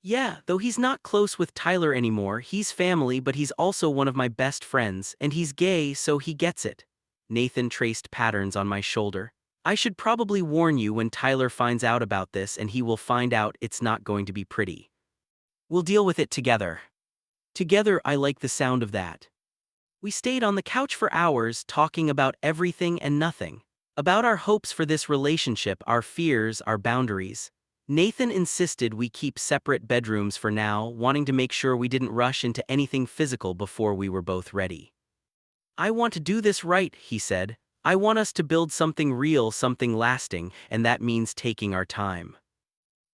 Yeah, though he's not close with Tyler anymore, he's family, but he's also one of my best friends, and he's gay, so he gets it. Nathan traced patterns on my shoulder. I should probably warn you when Tyler finds out about this, and he will find out it's not going to be pretty. We'll deal with it together. Together, I like the sound of that. We stayed on the couch for hours, talking about everything and nothing. About our hopes for this relationship, our fears, our boundaries. Nathan insisted we keep separate bedrooms for now, wanting to make sure we didn't rush into anything physical before we were both ready. I want to do this right, he said. I want us to build something real, something lasting, and that means taking our time.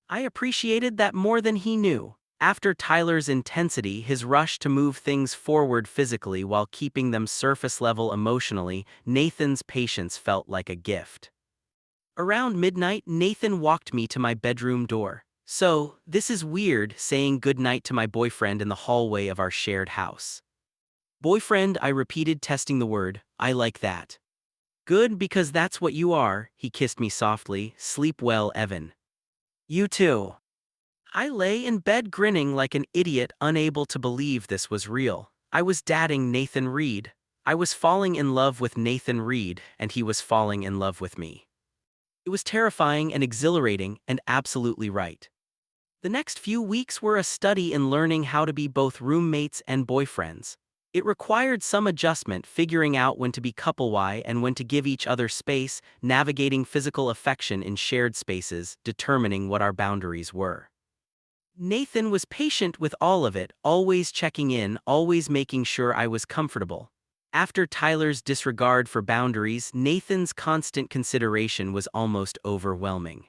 I appreciated that more than he knew. After Tyler's intensity, his rush to move things forward physically while keeping them surface level emotionally, Nathan's patience felt like a gift. Around midnight, Nathan walked me to my bedroom door. So, this is weird, saying goodnight to my boyfriend in the hallway of our shared house. Boyfriend, I repeated, testing the word. I like that. Good, because that's what you are, he kissed me softly. Sleep well, Evan. You too. I lay in bed grinning like an idiot, unable to believe this was real. I was dating Nathan Reed. I was falling in love with Nathan Reed, and he was falling in love with me. It was terrifying and exhilarating, and absolutely right. The next few weeks were a study in learning how to be both roommates and boyfriends. It required some adjustment, figuring out when to be couple-wise and when to give each other space, navigating physical affection in shared spaces, determining what our boundaries were. Nathan was patient with all of it, always checking in, always making sure I was comfortable. After Tyler's disregard for boundaries, Nathan's constant consideration was almost overwhelming.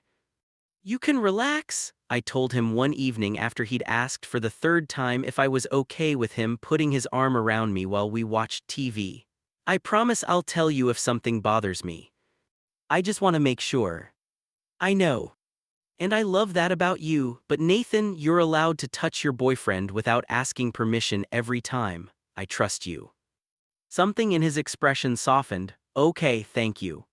You can relax, I told him one evening after he'd asked for the third time if I was okay with him putting his arm around me while we watched TV. I promise I'll tell you if something bothers me. I just want to make sure. I know. And I love that about you, but Nathan, you're allowed to touch your boyfriend without asking permission every time. I trust you. Something in his expression softened. Okay, thank you.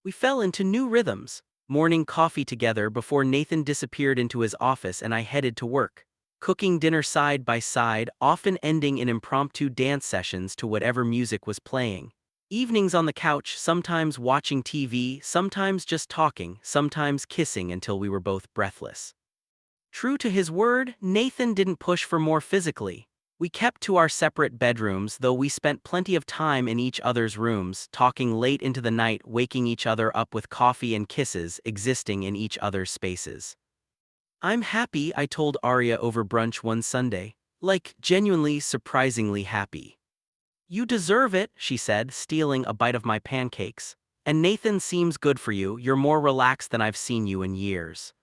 We fell into new rhythms. Morning coffee together before Nathan disappeared into his office and I headed to work. Cooking dinner side by side, often ending in impromptu dance sessions to whatever music was playing. Evenings on the couch, sometimes watching TV, sometimes just talking, sometimes kissing until we were both breathless. True to his word, Nathan didn't push for more physically. We kept to our separate bedrooms, though we spent plenty of time in each other's rooms, talking late into the night, waking each other up with coffee and kisses, existing in each other's spaces. "I'm happy," I told Arya over brunch one Sunday. Like, genuinely, surprisingly happy. "You deserve it," she said, stealing a bite of my pancakes. "And Nathan seems good for you. You're more relaxed than I've seen you in years."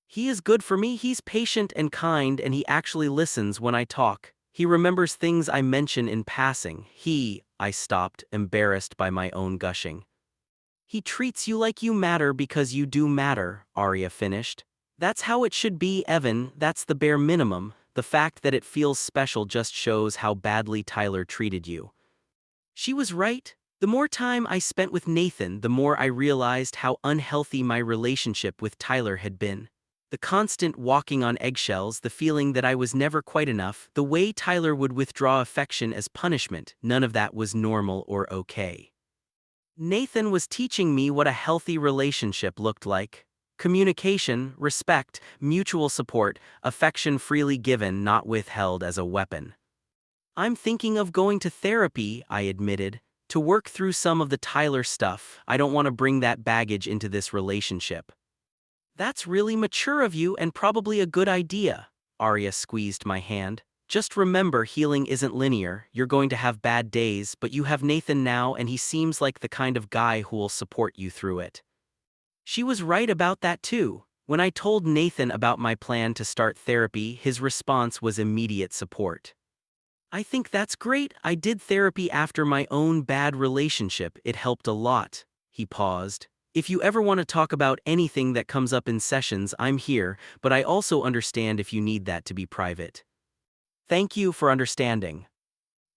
"He is good for me. He's patient and kind, and he actually listens when I talk. He remembers things I mention in passing. I stopped, embarrassed by my own gushing. "He treats you like you matter because you do matter," Arya finished. "That's how it should be, Evan. That's the bare minimum. The fact that it feels special just shows how badly Tyler treated you." She was right. The more time I spent with Nathan, the more I realized how unhealthy my relationship with Tyler had been. The constant walking on eggshells, the feeling that I was never quite enough, the way Tyler would withdraw affection as punishment, none of that was normal or okay. Nathan was teaching me what a healthy relationship looked like. Communication, respect, mutual support, affection freely given, not withheld as a weapon. "I'm thinking of going to therapy," I admitted, "to work through some of the Tyler stuff. I don't want to bring that baggage into this relationship." "That's really mature of you and probably a good idea." Arya squeezed my hand. "Just remember, healing isn't linear. You're going to have bad days, but you have Nathan now and he seems like the kind of guy who will support you through it." She was right about that too. When I told Nathan about my plan to start therapy, his response was immediate support. "I think that's great. I did therapy after my own bad relationship. It helped a lot." He paused. "If you ever want to talk about anything that comes up in sessions, I'm here, but I also understand if you need that to be private." "Thank you for understanding."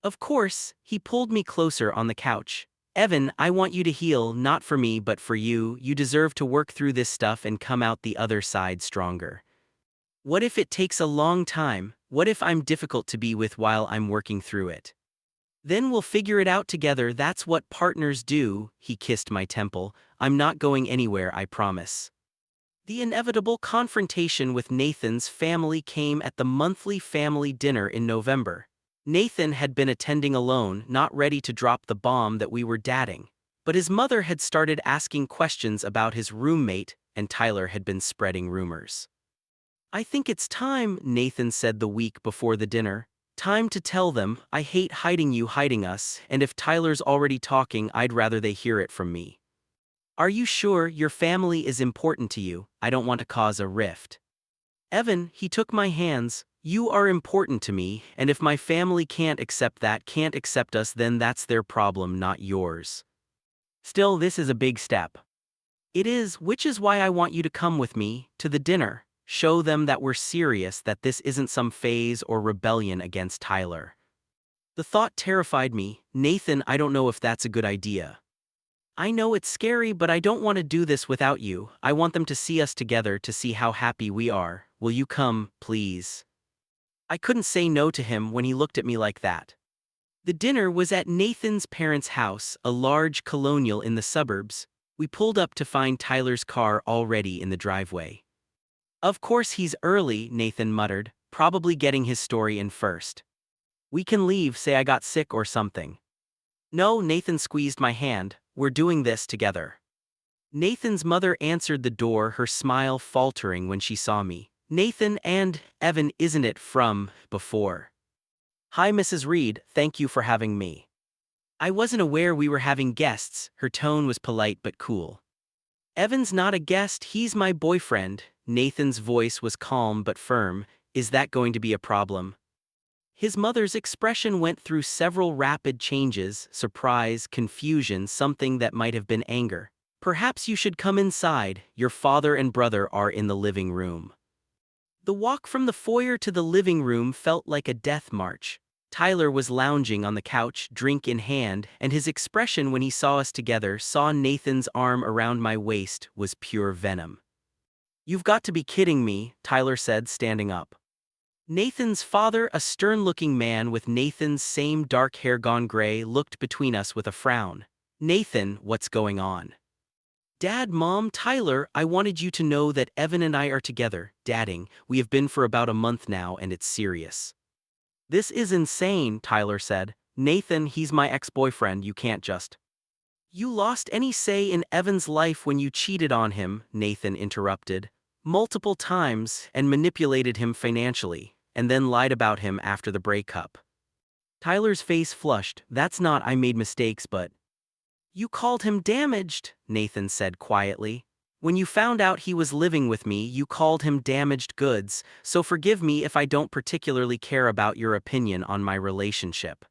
"Of course." He pulled me closer on the couch. "Evan, I want you to heal, not for me but for you. You deserve to work through this stuff and come out the other side stronger. What if it takes a long time? What if I'm difficult to be with while I'm working through it? Then we'll figure it out together. That's what partners do." He kissed my temple. "I'm not going anywhere, I promise." The inevitable confrontation with Nathan's family came at the monthly family dinner in November. Nathan had been attending alone, not ready to drop the bomb that we were dating. But his mother had started asking questions about his roommate, and Tyler had been spreading rumors. "I think it's time," Nathan said the week before the dinner. "Time to tell them. I hate hiding us, and if Tyler's already talking, I'd rather they hear it from me." "Are you sure? Your family is important to you. I don't want to cause a rift." "Evan," he took my hands, "you are important to me, and if my family can't accept us, then that's their problem, not yours. Still, this is a big step." "It is, which is why I want you to come with me to the dinner. Show them that we're serious, that this isn't some phase or rebellion against Tyler." The thought terrified me. "Nathan, I don't know if that's a good idea." "I know it's scary, but I don't want to do this without you. I want them to see us together, to see how happy we are. Will you come, please?" I couldn't say no to him when he looked at me like that. The dinner was at Nathan's parents' house, a large colonial in the suburbs. We pulled up to find Tyler's car already in the driveway. "Of course he's early," Nathan muttered, "probably getting his story in first. We can leave, say I got sick or something." "No," Nathan squeezed my hand, "we're doing this together." Nathan's mother answered the door, her smile faltering when she saw me. "Nathan and Evan, isn't it from before?" "Hi, Mrs. Reed, thank you for having me." I wasn't aware we were having guests. Her tone was polite but cool. "Evan's not a guest, he's my boyfriend." Nathan's voice was calm but firm. "Is that going to be a problem?" His mother's expression went through several rapid changes: surprise, confusion, something that might have been anger. "Perhaps you should come inside. Your father and brother are in the living room." The walk from the foyer to the living room felt like a death march. Tyler was lounging on the couch, drink in hand, and his expression when he saw us together, saw Nathan's arm around my waist, was pure venom. "You've got to be kidding me," Tyler said, standing up. Nathan's father, a stern-looking man with Nathan's same dark hair gone gray, looked between us with a frown. "Nathan, what's going on?" "Dad, Mom, Tyler, I wanted you to know that Evan and I are together, dadding. We have been for about a month now, and it's serious." "This is insane," Tyler said. "Nathan, he's my ex-boyfriend, you can't just—" "You lost any say in Evan's life when you cheated on him," Nathan interrupted. "Multiple times, and manipulated him financially, and then lied about him after the breakup." Tyler's face flushed. "That's not I made mistakes, but—" "You called him damaged," Nathan said quietly. "When you found out he was living with me, you called him damaged goods, so forgive me if I don't particularly care about your opinion on my relationship."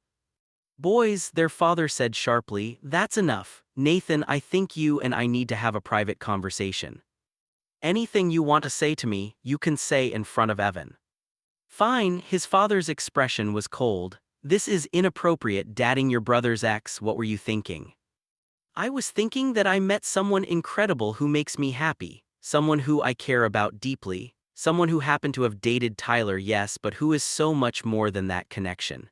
"Boys," their father said sharply, "that's enough. Nathan, I think you and I need to have a private conversation. Anything you want to say to me, you can say in front of Evan." "Fine," his father's expression was cold. "This is inappropriate, dadding your brother's ex. What were you thinking?" "I was thinking that I met someone incredible who makes me happy, someone who I care about deeply, someone who happened to have dated Tyler, yes, but who is so much more than that connection."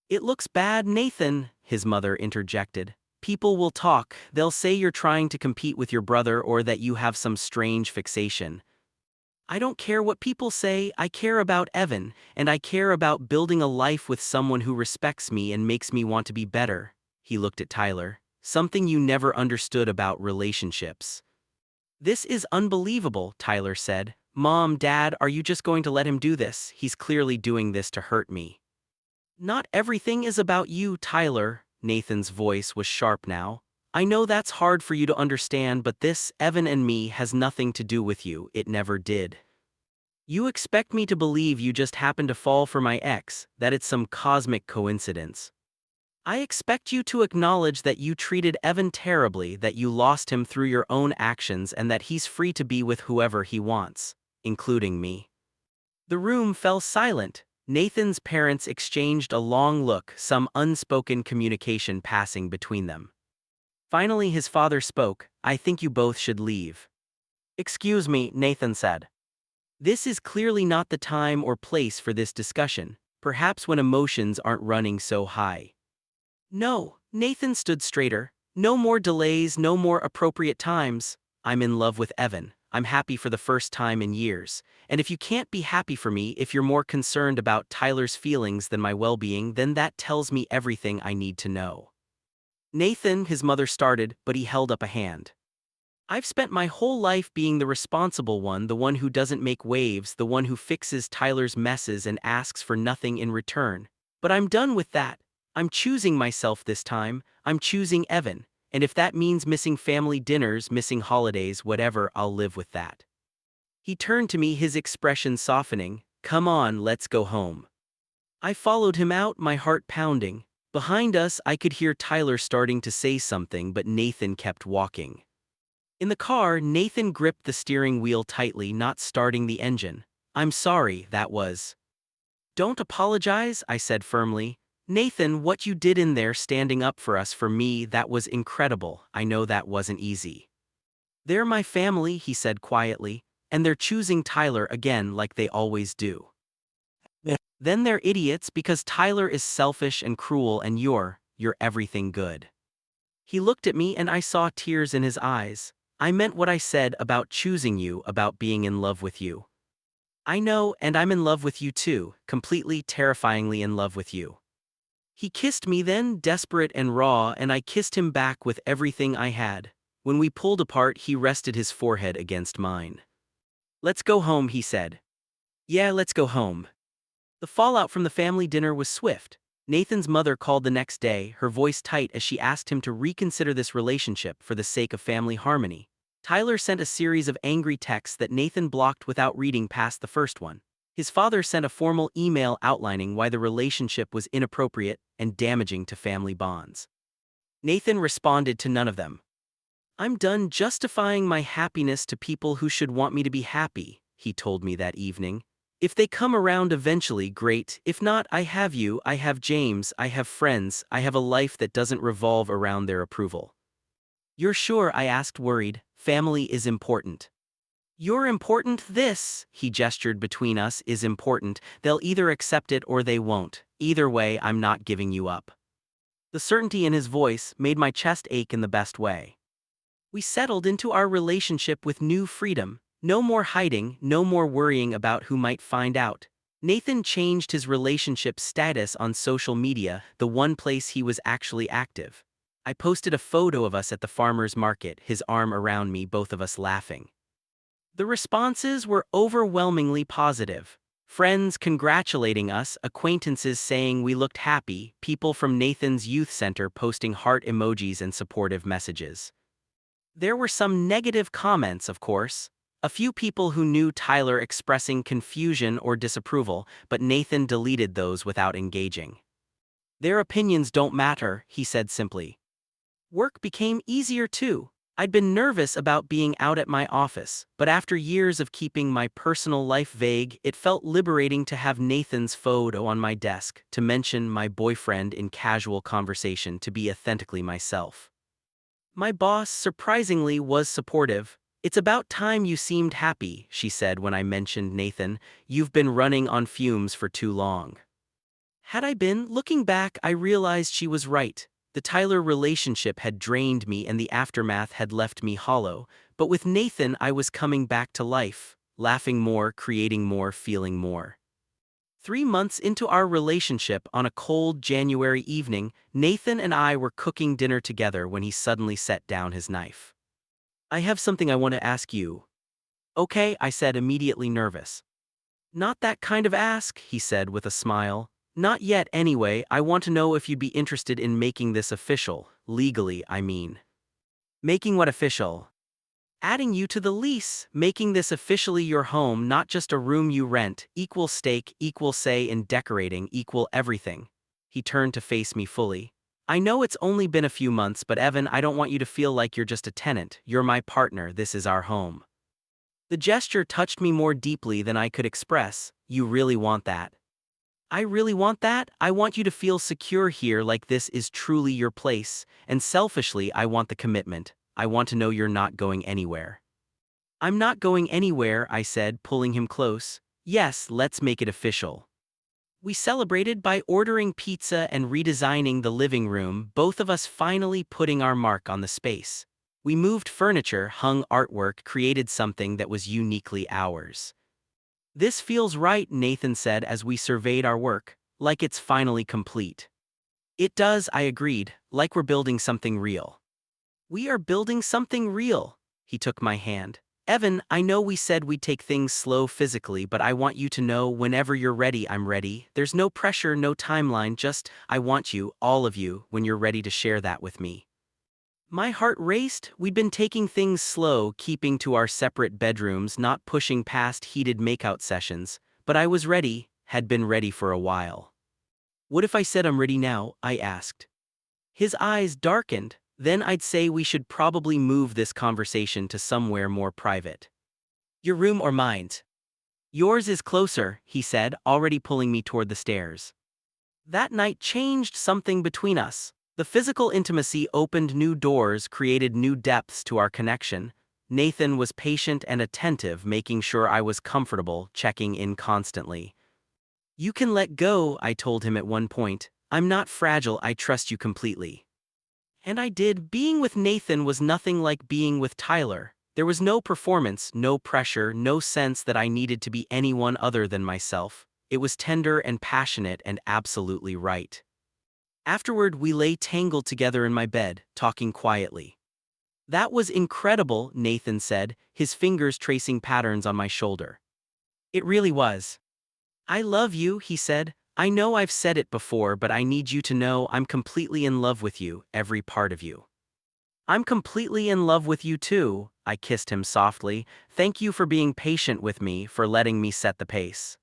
"It looks bad, Nathan," his mother interjected. "People will talk, they'll say you're trying to compete with your brother or that you have some strange fixation." "I don't care what people say, I care about Evan, and I care about building a life with someone who respects me and makes me want to be better." He looked at Tyler. "Something you never understood about relationships." "This is unbelievable," Tyler said. "Mom, Dad, are you just going to let him do this? He's clearly doing this to hurt me." "Not everything is about you, Tyler." Nathan's voice was sharp now. "I know that's hard for you to understand, but this, Evan and me, has nothing to do with you. It never did. You expect me to believe you just happened to fall for my ex, that it's some cosmic coincidence. I expect you to acknowledge that you treated Evan terribly, that you lost him through your own actions, and that he's free to be with whoever he wants, including me." The room fell silent. Nathan's parents exchanged a long look, some unspoken communication passing between them. Finally his father spoke. "I think you both should leave." "Excuse me," Nathan said. "This is clearly not the time or place for this discussion, perhaps when emotions aren't running so high." "No," Nathan stood straighter. "No more delays, no more appropriate times. I'm in love with Evan. I'm happy for the first time in years. And if you can't be happy for me, if you're more concerned about Tyler's feelings than my well-being, then that tells me everything I need to know." "Nathan," his mother started, but he held up a hand. "I've spent my whole life being the responsible one, the one who doesn't make waves, the one who fixes Tyler's messes and asks for nothing in return. But I'm done with that. I'm choosing myself this time. I'm choosing Evan. And if that means missing family dinners, missing holidays, whatever, I'll live with that." He turned to me, his expression softening. "Come on, let's go home." I followed him out, my heart pounding. Behind us, I could hear Tyler starting to say something, but Nathan kept walking. In the car, Nathan gripped the steering wheel tightly, not starting the engine. "I'm sorry, that was—" "Don't apologize," I said firmly. "Nathan, what you did in there standing up for us, for me, that was incredible. I know that wasn't easy." "They're my family," he said quietly, "and they're choosing Tyler again like they always do. Yeah. Then they're idiots because Tyler is selfish and cruel and you're everything good." He looked at me and I saw tears in his eyes. "I meant what I said about choosing you, about being in love with you. I know, and I'm in love with you too, completely, terrifyingly in love with you." He kissed me then, desperate and raw, and I kissed him back with everything I had. When we pulled apart, he rested his forehead against mine. "Let's go home," he said. "Yeah, let's go home." The fallout from the family dinner was swift. Nathan's mother called the next day, her voice tight as she asked him to reconsider this relationship for the sake of family harmony. Tyler sent a series of angry texts that Nathan blocked without reading past the first one. His father sent a formal email outlining why the relationship was inappropriate and damaging to family bonds. Nathan responded to none of them. "I'm done justifying my happiness to people who should want me to be happy," he told me that evening. If they come around eventually, great. If not, I have you, I have James, I have friends, I have a life that doesn't revolve around their approval. You're sure? I asked, worried. Family is important. You're important. This, he gestured between us, is important. They'll either accept it or they won't. Either way, I'm not giving you up. The certainty in his voice made my chest ache in the best way. We settled into our relationship with new freedom. No more hiding, no more worrying about who might find out. Nathan changed his relationship status on social media, the one place he was actually active. I posted a photo of us at the farmer's market, his arm around me, both of us laughing. The responses were overwhelmingly positive. Friends congratulating us, acquaintances saying we looked happy, people from Nathan's youth center posting heart emojis and supportive messages. There were some negative comments, of course. A few people who knew Tyler expressing confusion or disapproval, but Nathan deleted those without engaging. Their opinions don't matter, he said simply. Work became easier too. I'd been nervous about being out at my office, but after years of keeping my personal life vague, it felt liberating to have Nathan's photo on my desk, to mention my boyfriend in casual conversation, to be authentically myself. My boss, surprisingly, was supportive. It's about time you seemed happy, she said when I mentioned Nathan. You've been running on fumes for too long. Had I been? Looking back, I realized she was right. The Tyler relationship had drained me and the aftermath had left me hollow, but with Nathan I was coming back to life, laughing more, creating more, feeling more. 3 months into our relationship, on a cold January evening, Nathan and I were cooking dinner together when he suddenly set down his knife. I have something I want to ask you. Okay, I said, immediately nervous. Not that kind of ask, he said with a smile. Not yet anyway. I want to know if you'd be interested in making this official, legally, I mean. Making what official? Adding you to the lease, making this officially your home, not just a room you rent, equal stake, equal say in decorating, equal everything. He turned to face me fully. I know it's only been a few months, but Evan, I don't want you to feel like you're just a tenant. You're my partner. This is our home. The gesture touched me more deeply than I could express. You really want that? I really want that. I want you to feel secure here, like this is truly your place, and selfishly I want the commitment. I want to know you're not going anywhere. I'm not going anywhere, I said, pulling him close. Yes, let's make it official. We celebrated by ordering pizza and redesigning the living room, both of us finally putting our mark on the space. We moved furniture, hung artwork, created something that was uniquely ours. This feels right, Nathan said as we surveyed our work, like it's finally complete. It does, I agreed, like we're building something real. We are building something real. He took my hand. Evan, I know we said we'd take things slow physically, but I want you to know whenever you're ready, I'm ready. There's no pressure, no timeline, just I want you, all of you, when you're ready to share that with me. My heart raced. We'd been taking things slow, keeping to our separate bedrooms, not pushing past heated makeout sessions, but I was ready, had been ready for a while. What if I said I'm ready now? I asked. His eyes darkened. Then I'd say we should probably move this conversation to somewhere more private. Your room or mine? Yours is closer, he said, already pulling me toward the stairs. That night changed something between us. The physical intimacy opened new doors, created new depths to our connection. Nathan was patient and attentive, making sure I was comfortable, checking in constantly. You can let go, I told him at one point. I'm not fragile, I trust you completely. And I did. Being with Nathan was nothing like being with Tyler. There was no performance, no pressure, no sense that I needed to be anyone other than myself. It was tender and passionate and absolutely right. Afterward, we lay tangled together in my bed, talking quietly. That was incredible, Nathan said, his fingers tracing patterns on my shoulder. It really was. I love you, he said. I know I've said it before, but I need you to know I'm completely in love with you, every part of you. I'm completely in love with you too, I kissed him softly. Thank you for being patient with me, for letting me set the pace.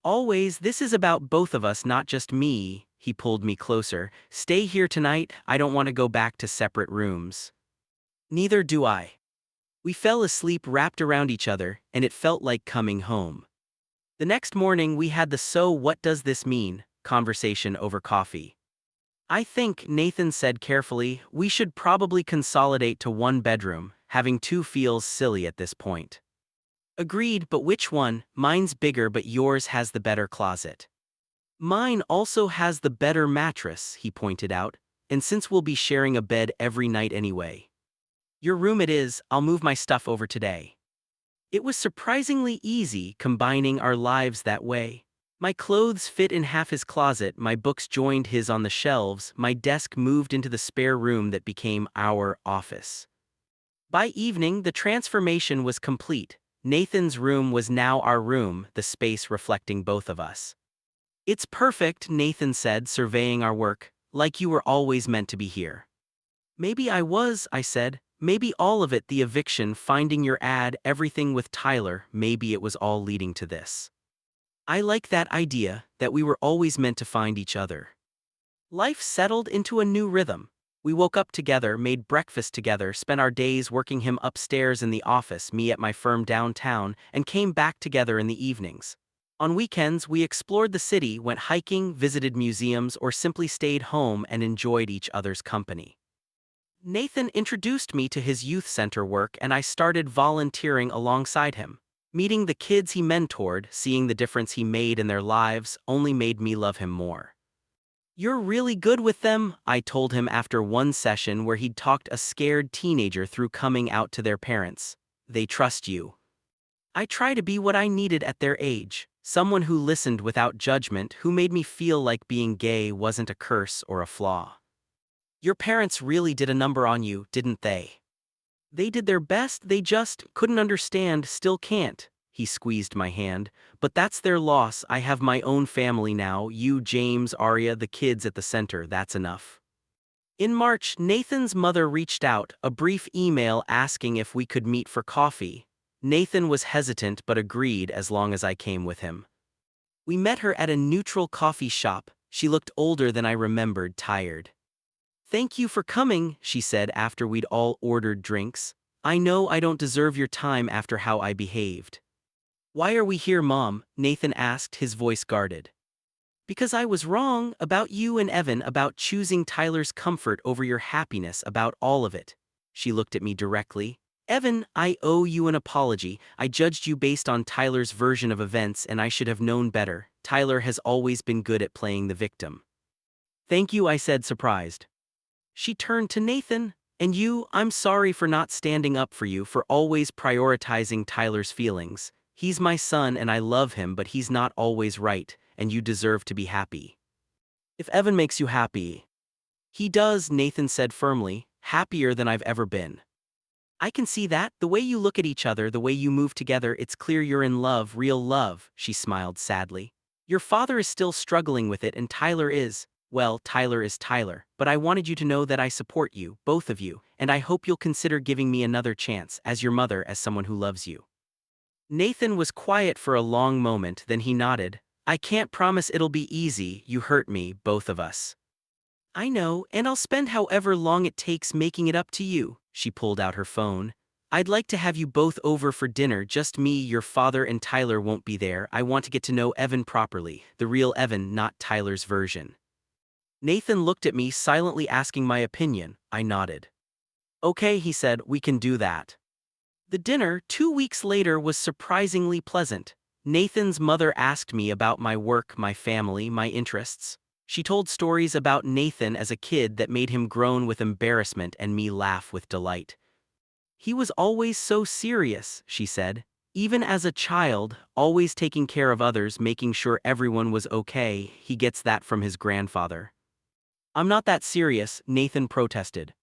Always, this is about both of us, not just me. He pulled me closer. Stay here tonight, I don't want to go back to separate rooms. Neither do I. We fell asleep wrapped around each other, and it felt like coming home. The next morning we had the "so what does this mean" conversation over coffee. I think, Nathan said carefully, we should probably consolidate to one bedroom. Having two feels silly at this point. Agreed, but which one? Mine's bigger, but yours has the better closet. Mine also has the better mattress, he pointed out, and since we'll be sharing a bed every night anyway. Your room it is, I'll move my stuff over today. It was surprisingly easy combining our lives that way. My clothes fit in half his closet, my books joined his on the shelves, my desk moved into the spare room that became our office. By evening, the transformation was complete. Nathan's room was now our room, the space reflecting both of us. It's perfect, Nathan said, surveying our work, like you were always meant to be here. Maybe I was, I said. Maybe all of it, the eviction, finding your ad, everything with Tyler, maybe it was all leading to this. I like that idea, that we were always meant to find each other. Life settled into a new rhythm. We woke up together, made breakfast together, spent our days working, him upstairs in the office, me at my firm downtown, and came back together in the evenings. On weekends, we explored the city, went hiking, visited museums, or simply stayed home and enjoyed each other's company. Nathan introduced me to his youth center work and I started volunteering alongside him. Meeting the kids he mentored, seeing the difference he made in their lives, only made me love him more. You're really good with them, I told him after one session where he'd talked a scared teenager through coming out to their parents. They trust you. I try to be what I needed at their age, someone who listened without judgment, who made me feel like being gay wasn't a curse or a flaw. Your parents really did a number on you, didn't they? They did their best, they just couldn't understand, still can't. He squeezed my hand. But that's their loss, I have my own family now, you, James, Arya, the kids at the center, that's enough. In March, Nathan's mother reached out, a brief email asking if we could meet for coffee. Nathan was hesitant but agreed as long as I came with him. We met her at a neutral coffee shop. She looked older than I remembered, tired. Thank you for coming, she said after we'd all ordered drinks. I know I don't deserve your time after how I behaved. Why are we here, Mom? Nathan asked, his voice guarded. Because I was wrong about you and Evan, about choosing Tyler's comfort over your happiness, about all of it. She looked at me directly. Evan, I owe you an apology. I judged you based on Tyler's version of events and I should have known better. Tyler has always been good at playing the victim. Thank you, I said, surprised. She turned to Nathan. And you, I'm sorry for not standing up for you, for always prioritizing Tyler's feelings. He's my son and I love him, but he's not always right, and you deserve to be happy. If Evan makes you happy. He does, Nathan said firmly, happier than I've ever been. I can see that, the way you look at each other, the way you move together, it's clear you're in love, real love, she smiled sadly. Your father is still struggling with it and Tyler is. Well, Tyler is Tyler, but I wanted you to know that I support you, both of you, and I hope you'll consider giving me another chance, as your mother, as someone who loves you. Nathan was quiet for a long moment, then he nodded. I can't promise it'll be easy, you hurt me, both of us. I know, and I'll spend however long it takes making it up to you. She pulled out her phone. I'd like to have you both over for dinner, just me, your father and Tyler won't be there. I want to get to know Evan properly, the real Evan, not Tyler's version. Nathan looked at me, silently asking my opinion. I nodded. Okay, he said, we can do that. The dinner, 2 weeks later, was surprisingly pleasant. Nathan's mother asked me about my work, my family, my interests. She told stories about Nathan as a kid that made him groan with embarrassment and me laugh with delight. He was always so serious, she said. Even as a child, always taking care of others, making sure everyone was okay. He gets that from his grandfather. I'm not that serious, Nathan protested.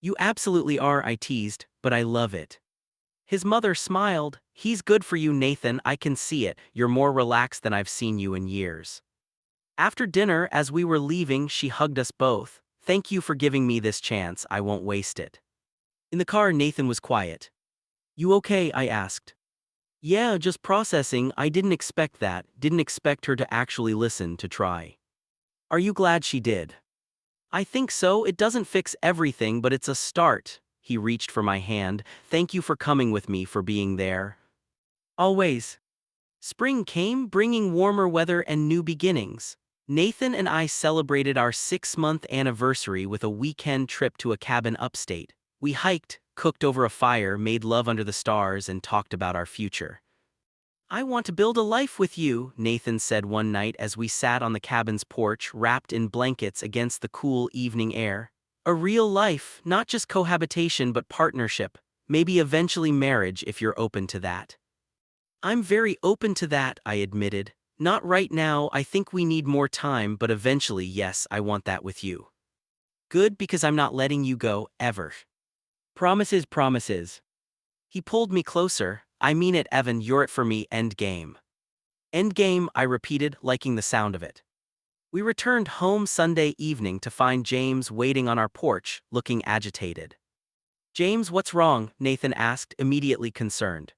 You absolutely are, I teased, but I love it. His mother smiled. He's good for you, Nathan, I can see it. You're more relaxed than I've seen you in years. After dinner, as we were leaving, she hugged us both. Thank you for giving me this chance, I won't waste it. In the car, Nathan was quiet. You okay? I asked. Yeah, just processing. I didn't expect that, didn't expect her to actually listen, to try. Are you glad she did? I think so, it doesn't fix everything, but it's a start. He reached for my hand. Thank you for coming with me, for being there. Always. Spring came, bringing warmer weather and new beginnings. Nathan and I celebrated our 6-month anniversary with a weekend trip to a cabin upstate. We hiked, cooked over a fire, made love under the stars, and talked about our future. "I want to build a life with you," Nathan said one night as we sat on the cabin's porch, wrapped in blankets against the cool evening air. "A real life, not just cohabitation but partnership. Maybe eventually marriage if you're open to that." "I'm very open to that," I admitted. "Not right now, I think we need more time, but eventually, yes, I want that with you." "Good, because I'm not letting you go, ever." "Promises, promises." He pulled me closer. "I mean it, Evan, you're it for me, end game." "End game," I repeated, liking the sound of it. We returned home Sunday evening to find James waiting on our porch, looking agitated. "James, what's wrong?" Nathan asked, immediately concerned.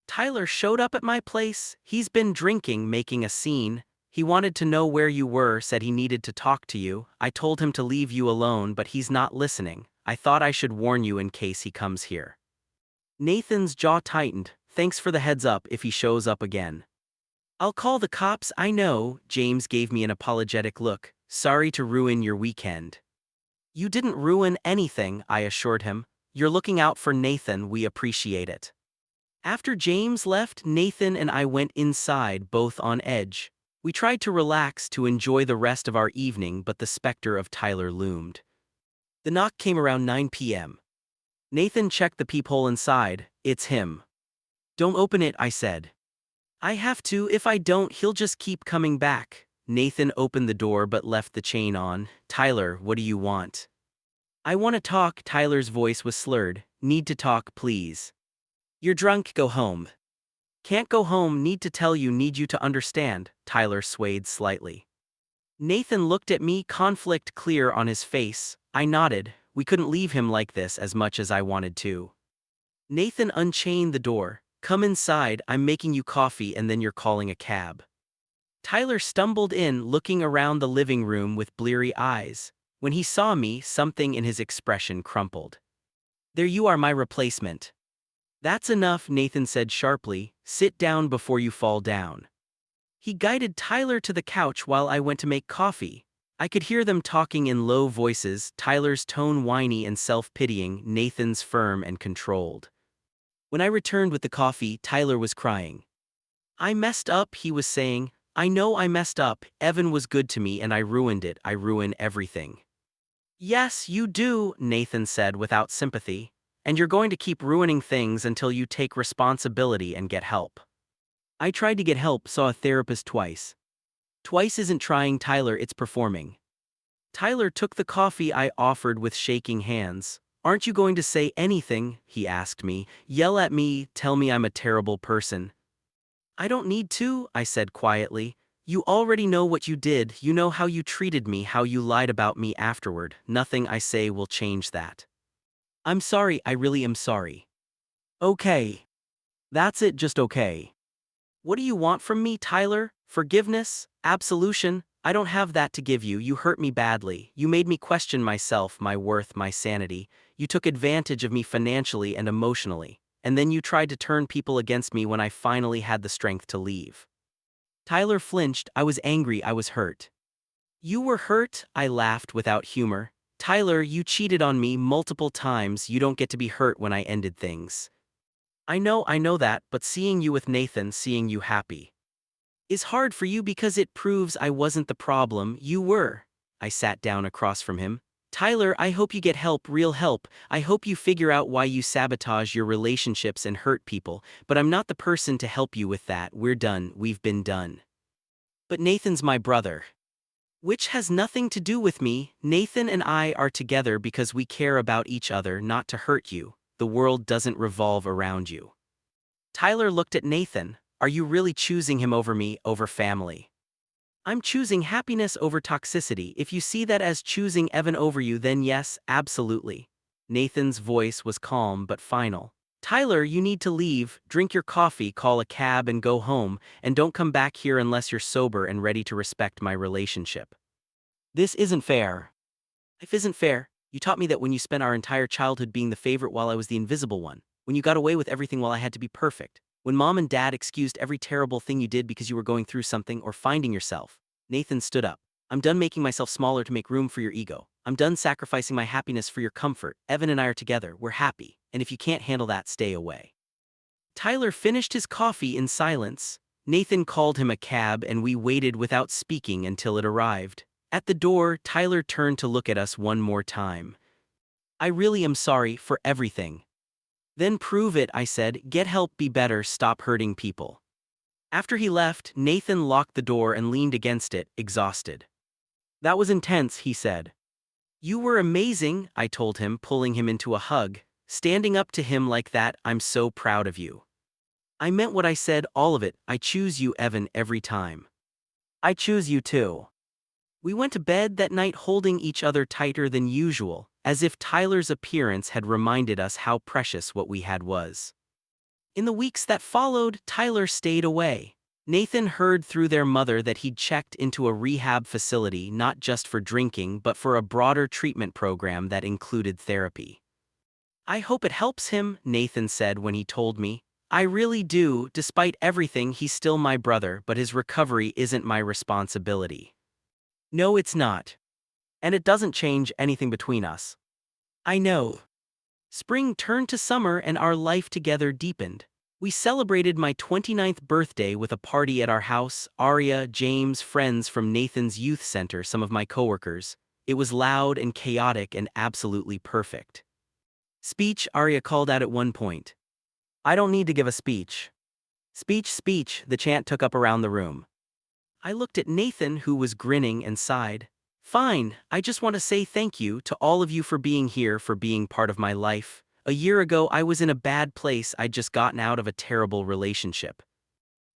"Tyler showed up at my place. He's been drinking, making a scene. He wanted to know where you were, said he needed to talk to you. I told him to leave you alone, but he's not listening. I thought I should warn you in case he comes here." Nathan's jaw tightened. "Thanks for the heads up if he shows up again." "I'll call the cops, I know." James gave me an apologetic look. "Sorry to ruin your weekend." "You didn't ruin anything," I assured him. "You're looking out for Nathan, we appreciate it." After James left, Nathan and I went inside, both on edge. We tried to relax, to enjoy the rest of our evening, but the specter of Tyler loomed. The knock came around 9 p.m. Nathan checked the peephole inside. "It's him." "Don't open it," I said. "I have to. If I don't, he'll just keep coming back." Nathan opened the door but left the chain on. "Tyler, what do you want?" "I want to talk." Tyler's voice was slurred. "Need to talk, please." "You're drunk, go home." "Can't go home, need to tell you, need you to understand." Tyler swayed slightly. Nathan looked at me, conflict clear on his face. I nodded. We couldn't leave him like this as much as I wanted to. Nathan unchained the door. "Come inside, I'm making you coffee and then you're calling a cab." Tyler stumbled in, looking around the living room with bleary eyes. When he saw me, something in his expression crumpled. "There you are, my replacement." "That's enough," Nathan said sharply. "Sit down before you fall down." He guided Tyler to the couch while I went to make coffee. I could hear them talking in low voices, Tyler's tone whiny and self-pitying, Nathan's firm and controlled. When I returned with the coffee, Tyler was crying. "I messed up," he was saying. "I know I messed up. Evan was good to me and I ruined it. I ruin everything." "Yes, you do," Nathan said without sympathy. "And you're going to keep ruining things until you take responsibility and get help." I tried to get help, saw a therapist twice. Twice isn't trying, Tyler, it's performing. Tyler took the coffee I offered with shaking hands. "Aren't you going to say anything?" he asked me. "Yell at me, tell me I'm a terrible person." "I don't need to," I said quietly. "You already know what you did, you know how you treated me, how you lied about me afterward. Nothing I say will change that." "I'm sorry, I really am sorry." "Okay. That's it, just okay." "What do you want from me, Tyler? Forgiveness? Absolution? I don't have that to give you. You hurt me badly. You made me question myself, my worth, my sanity. You took advantage of me financially and emotionally. And then you tried to turn people against me when I finally had the strength to leave." Tyler flinched. I was angry, I was hurt. "You were hurt?" I laughed without humor. "Tyler, you cheated on me multiple times. You don't get to be hurt when I ended things." I know that, but seeing you with Nathan, seeing you happy, is hard for you because it proves I wasn't the problem, you were." I sat down across from him. "Tyler, I hope you get help, real help. I hope you figure out why you sabotage your relationships and hurt people, but I'm not the person to help you with that. We're done, we've been done." "But Nathan's my brother." "Which has nothing to do with me. Nathan and I are together because we care about each other, not to hurt you. The world doesn't revolve around you." Tyler looked at Nathan. "Are you really choosing him over me, over family?" "I'm choosing happiness over toxicity. If you see that as choosing Evan over you, then yes, absolutely." Nathan's voice was calm but final. "Tyler, you need to leave, drink your coffee, call a cab and go home, and don't come back here unless you're sober and ready to respect my relationship." "This isn't fair." "Life isn't fair. You taught me that when you spent our entire childhood being the favorite while I was the invisible one, when you got away with everything while I had to be perfect. When mom and dad excused every terrible thing you did because you were going through something or finding yourself, Nathan stood up. I'm done making myself smaller to make room for your ego. I'm done sacrificing my happiness for your comfort. Evan and I are together, we're happy, and if you can't handle that, stay away. Tyler finished his coffee in silence. Nathan called him a cab and we waited without speaking until it arrived. At the door, Tyler turned to look at us one more time. I really am sorry for everything. Then prove it, I said. Get help, be better, stop hurting people. After he left, Nathan locked the door and leaned against it, exhausted. That was intense, he said. You were amazing, I told him, pulling him into a hug. Standing up to him like that, I'm so proud of you. I meant what I said, all of it. I choose you, Evan, every time. I choose you too. We went to bed that night holding each other tighter than usual, as if Tyler's appearance had reminded us how precious what we had was. In the weeks that followed, Tyler stayed away. Nathan heard through their mother that he'd checked into a rehab facility not just for drinking but for a broader treatment program that included therapy. I hope it helps him, Nathan said when he told me. I really do. Despite everything, he's still my brother, but his recovery isn't my responsibility. No, it's not. And it doesn't change anything between us. I know. Spring turned to summer and our life together deepened. We celebrated my 29th birthday with a party at our house. Aria, James, friends from Nathan's youth center, some of my coworkers. It was loud and chaotic and absolutely perfect. Speech, Aria called out at one point. I don't need to give a speech. Speech, speech, the chant took up around the room. I looked at Nathan, who was grinning, and sighed. Fine, I just want to say thank you to all of you for being here, for being part of my life. A year ago, I was in a bad place. I'd just gotten out of a terrible relationship.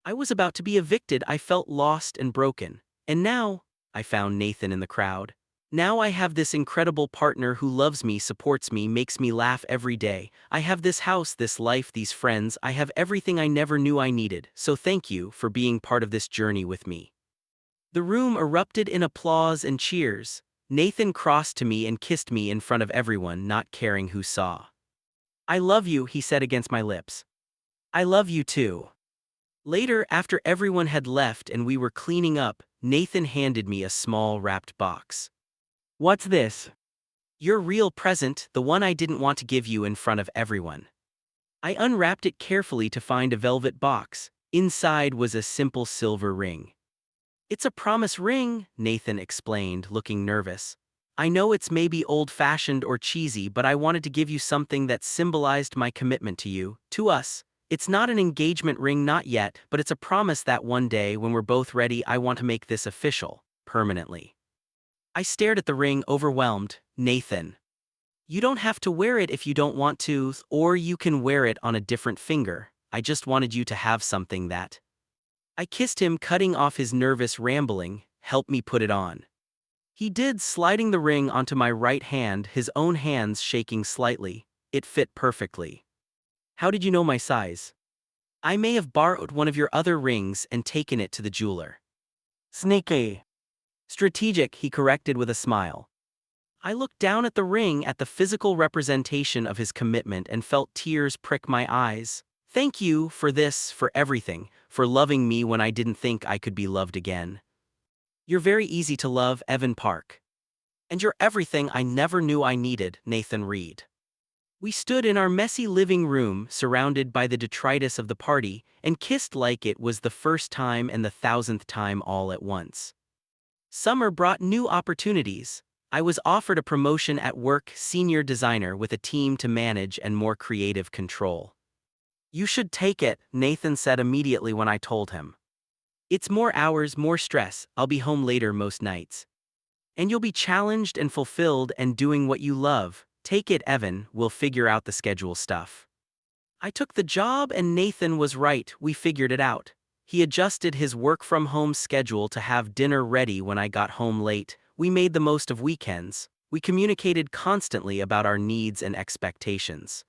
I was about to be evicted. I felt lost and broken. And now, I found Nathan in the crowd. Now I have this incredible partner who loves me, supports me, makes me laugh every day. I have this house, this life, these friends. I have everything I never knew I needed. So thank you for being part of this journey with me. The room erupted in applause and cheers. Nathan crossed to me and kissed me in front of everyone, not caring who saw. I love you, he said against my lips. I love you too. Later, after everyone had left and we were cleaning up, Nathan handed me a small wrapped box. What's this? Your real present, the one I didn't want to give you in front of everyone. I unwrapped it carefully to find a velvet box. Inside was a simple silver ring. It's a promise ring, Nathan explained, looking nervous. I know it's maybe old-fashioned or cheesy, but I wanted to give you something that symbolized my commitment to you, to us. It's not an engagement ring, not yet, but it's a promise that one day, when we're both ready, I want to make this official, permanently. I stared at the ring, overwhelmed. Nathan. You don't have to wear it if you don't want to, or you can wear it on a different finger. I just wanted you to have something that. I kissed him, cutting off his nervous rambling. Help me put it on. He did, sliding the ring onto my right hand, his own hands shaking slightly. It fit perfectly. How did you know my size? I may have borrowed one of your other rings and taken it to the jeweler. Sneaky. Strategic, he corrected with a smile. I looked down at the ring, at the physical representation of his commitment, and felt tears prick my eyes. Thank you for this, for everything, for loving me when I didn't think I could be loved again. You're very easy to love, Evan Park. And you're everything I never knew I needed, Nathan Reed. We stood in our messy living room, surrounded by the detritus of the party, and kissed like it was the first time and the 1,000th time all at once. Summer brought new opportunities. I was offered a promotion at work, senior designer with a team to manage and more creative control. You should take it, Nathan said immediately when I told him. It's more hours, more stress. I'll be home later most nights. And you'll be challenged and fulfilled and doing what you love. Take it, Evan, we'll figure out the schedule stuff. I took the job and Nathan was right, we figured it out. He adjusted his work-from-home schedule to have dinner ready when I got home late. We made the most of weekends. We communicated constantly about our needs and expectations.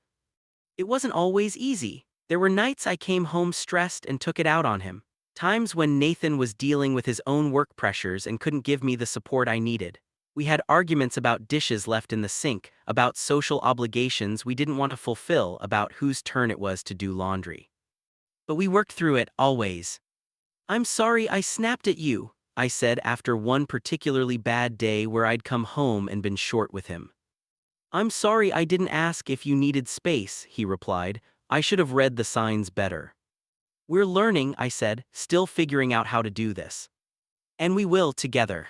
It wasn't always easy. There were nights I came home stressed and took it out on him. Times when Nathan was dealing with his own work pressures and couldn't give me the support I needed. We had arguments about dishes left in the sink, about social obligations we didn't want to fulfill, about whose turn it was to do laundry. But we worked through it, always. I'm sorry I snapped at you, I said after one particularly bad day where I'd come home and been short with him. I'm sorry I didn't ask if you needed space, he replied. I should have read the signs better. We're learning, I said, still figuring out how to do this. And we will together.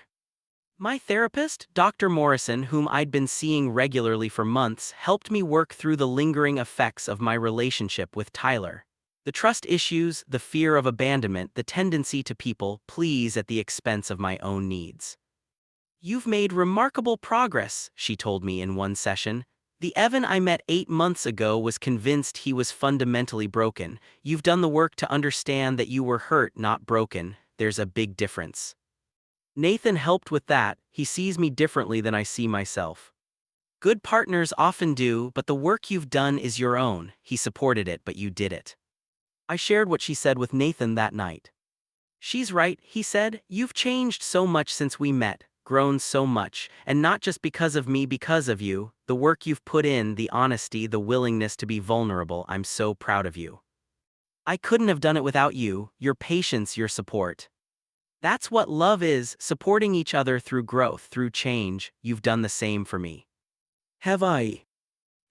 My therapist, Dr. Morrison, whom I'd been seeing regularly for months, helped me work through the lingering effects of my relationship with Tyler. The trust issues, the fear of abandonment, the tendency to people please at the expense of my own needs. You've made remarkable progress, she told me in one session. The Evan I met 8 months ago was convinced he was fundamentally broken. You've done the work to understand that you were hurt, not broken. There's a big difference. Nathan helped with that. He sees me differently than I see myself. Good partners often do, but the work you've done is your own. He supported it, but you did it. I shared what she said with Nathan that night. She's right, he said. You've changed so much since we met, grown so much, and not just because of me, because of you. The work you've put in, the honesty, the willingness to be vulnerable, I'm so proud of you. I couldn't have done it without you, your patience, your support. That's what love is, supporting each other through growth, through change. You've done the same for me. Have I?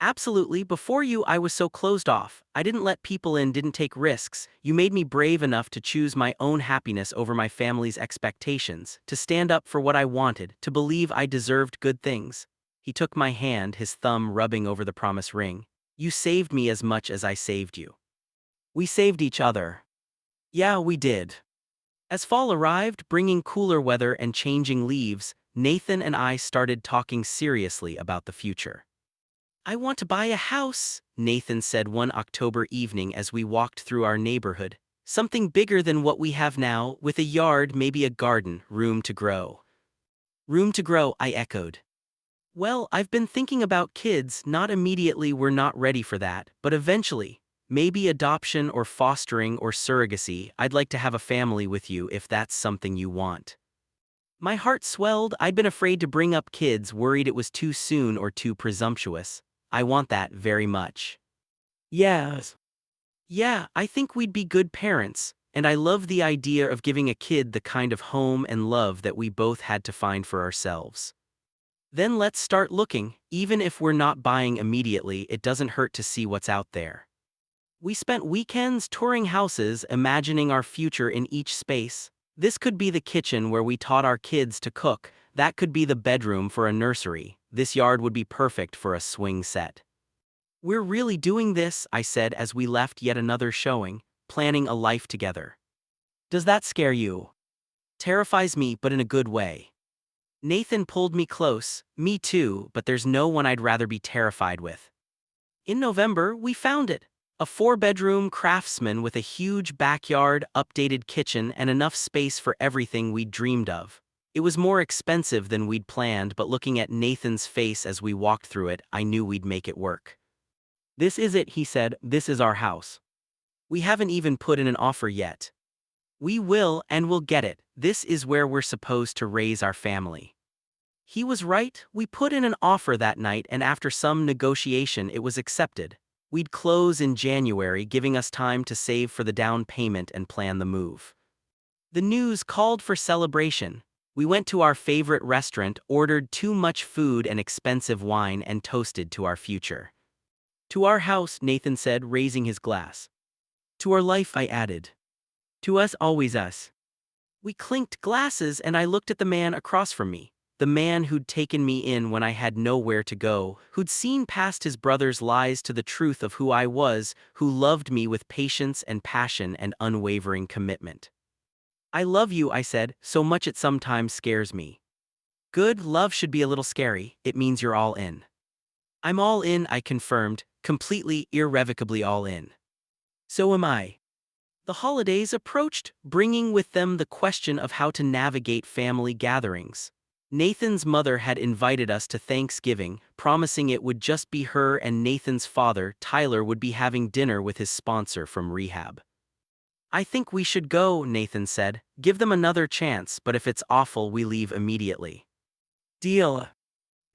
Absolutely. Before you, I was so closed off. I didn't let people in, didn't take risks. You made me brave enough to choose my own happiness over my family's expectations, to stand up for what I wanted, to believe I deserved good things. He took my hand, his thumb rubbing over the promise ring. You saved me as much as I saved you. We saved each other. Yeah, we did. As fall arrived, bringing cooler weather and changing leaves, Nathan and I started talking seriously about the future. I want to buy a house, Nathan said one October evening as we walked through our neighborhood. Something bigger than what we have now, with a yard, maybe a garden, room to grow. Room to grow, I echoed. Well, I've been thinking about kids, not immediately, we're not ready for that, but eventually. Maybe adoption or fostering or surrogacy. I'd like to have a family with you if that's something you want. My heart swelled. I'd been afraid to bring up kids, worried it was too soon or too presumptuous. I want that very much. Yes. Yeah, I think we'd be good parents, and I love the idea of giving a kid the kind of home and love that we both had to find for ourselves. Then let's start looking. Even if we're not buying immediately, it doesn't hurt to see what's out there. We spent weekends touring houses, imagining our future in each space. This could be the kitchen where we taught our kids to cook. That could be the bedroom for a nursery. This yard would be perfect for a swing set. We're really doing this, I said as we left yet another showing, planning a life together. Does that scare you? Terrifies me, but in a good way. Nathan pulled me close. Me too, but there's no one I'd rather be terrified with. In November, we found it. A 4-bedroom craftsman with a huge backyard, updated kitchen, and enough space for everything we'd dreamed of. It was more expensive than we'd planned, but looking at Nathan's face as we walked through it, I knew we'd make it work. This is it, he said. This is our house. We haven't even put in an offer yet. We will, and we'll get it. This is where we're supposed to raise our family. He was right. We put in an offer that night, and after some negotiation, it was accepted. We'd close in January, giving us time to save for the down payment and plan the move. The news called for celebration. We went to our favorite restaurant, ordered too much food and expensive wine, and toasted to our future. To our house, Nathan said, raising his glass. To our life, I added. To us, always us. We clinked glasses, and I looked at the man across from me. The man who'd taken me in when I had nowhere to go, who'd seen past his brother's lies to the truth of who I was, who loved me with patience and passion and unwavering commitment. I love you, I said, so much it sometimes scares me. Good, love should be a little scary. It means you're all in. I'm all in, I confirmed, completely, irrevocably all in. So am I. The holidays approached, bringing with them the question of how to navigate family gatherings. Nathan's mother had invited us to Thanksgiving, promising it would just be her, and Nathan's father, Tyler, would be having dinner with his sponsor from rehab. I think we should go, Nathan said. Give them another chance, but if it's awful, we leave immediately. Deal.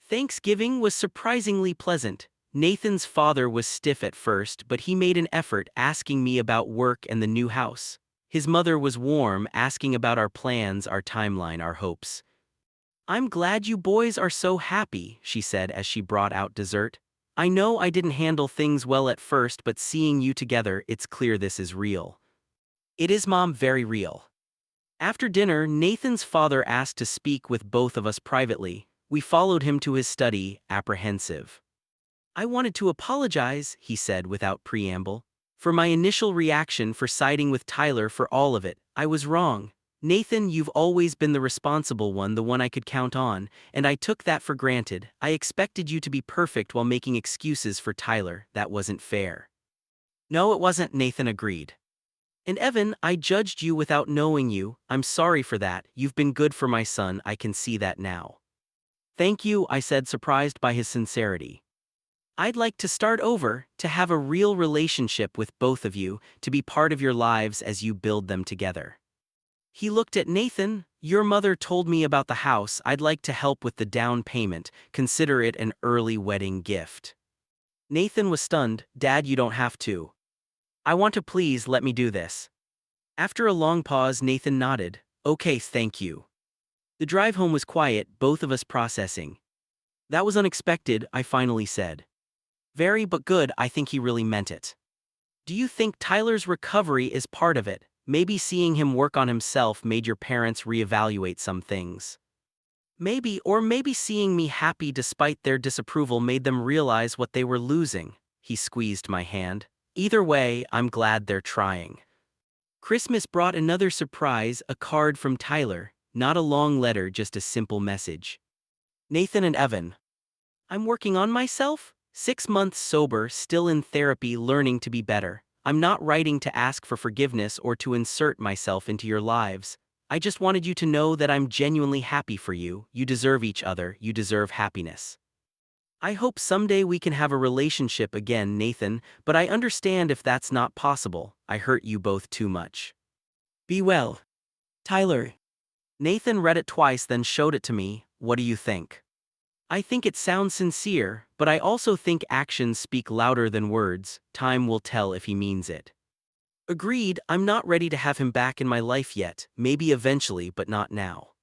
Thanksgiving was surprisingly pleasant. Nathan's father was stiff at first, but he made an effort, asking me about work and the new house. His mother was warm, asking about our plans, our timeline, our hopes. "I'm glad you boys are so happy," she said as she brought out dessert. "I know I didn't handle things well at first, but seeing you together, it's clear this is real." "It is, Mom, very real." After dinner, Nathan's father asked to speak with both of us privately. We followed him to his study, apprehensive. "I wanted to apologize," he said without preamble, "for my initial reaction, for siding with Tyler, for all of it. I was wrong. Nathan, you've always been the responsible one, the one I could count on, and I took that for granted. I expected you to be perfect while making excuses for Tyler. That wasn't fair." "No, it wasn't," Nathan agreed. "And Evan, I judged you without knowing you. I'm sorry for that. You've been good for my son, I can see that now." "Thank you," I said, surprised by his sincerity. "I'd like to start over, to have a real relationship with both of you, to be part of your lives as you build them together." He looked at Nathan. "Your mother told me about the house. I'd like to help with the down payment. Consider it an early wedding gift." Nathan was stunned. "Dad, you don't have to. I want to, please let me do this." After a long pause, Nathan nodded. "Okay, thank you." The drive home was quiet, both of us processing. "That was unexpected," I finally said. "Very, but good. I think he really meant it." "Do you think Tyler's recovery is part of it? Maybe seeing him work on himself made your parents reevaluate some things?" "Maybe, or maybe seeing me happy despite their disapproval made them realize what they were losing." He squeezed my hand. "Either way, I'm glad they're trying." Christmas brought another surprise, a card from Tyler. Not a long letter, just a simple message. "Nathan and Evan, I'm working on myself. 6 months sober, still in therapy, learning to be better. I'm not writing to ask for forgiveness or to insert myself into your lives. I just wanted you to know that I'm genuinely happy for you. You deserve each other. You deserve happiness. I hope someday we can have a relationship again, Nathan, but I understand if that's not possible. I hurt you both too much. Be well. Tyler." Nathan read it twice, then showed it to me. "What do you think?" "I think it sounds sincere, but I also think actions speak louder than words. Time will tell if he means it." "Agreed. I'm not ready to have him back in my life yet. Maybe eventually, but not now."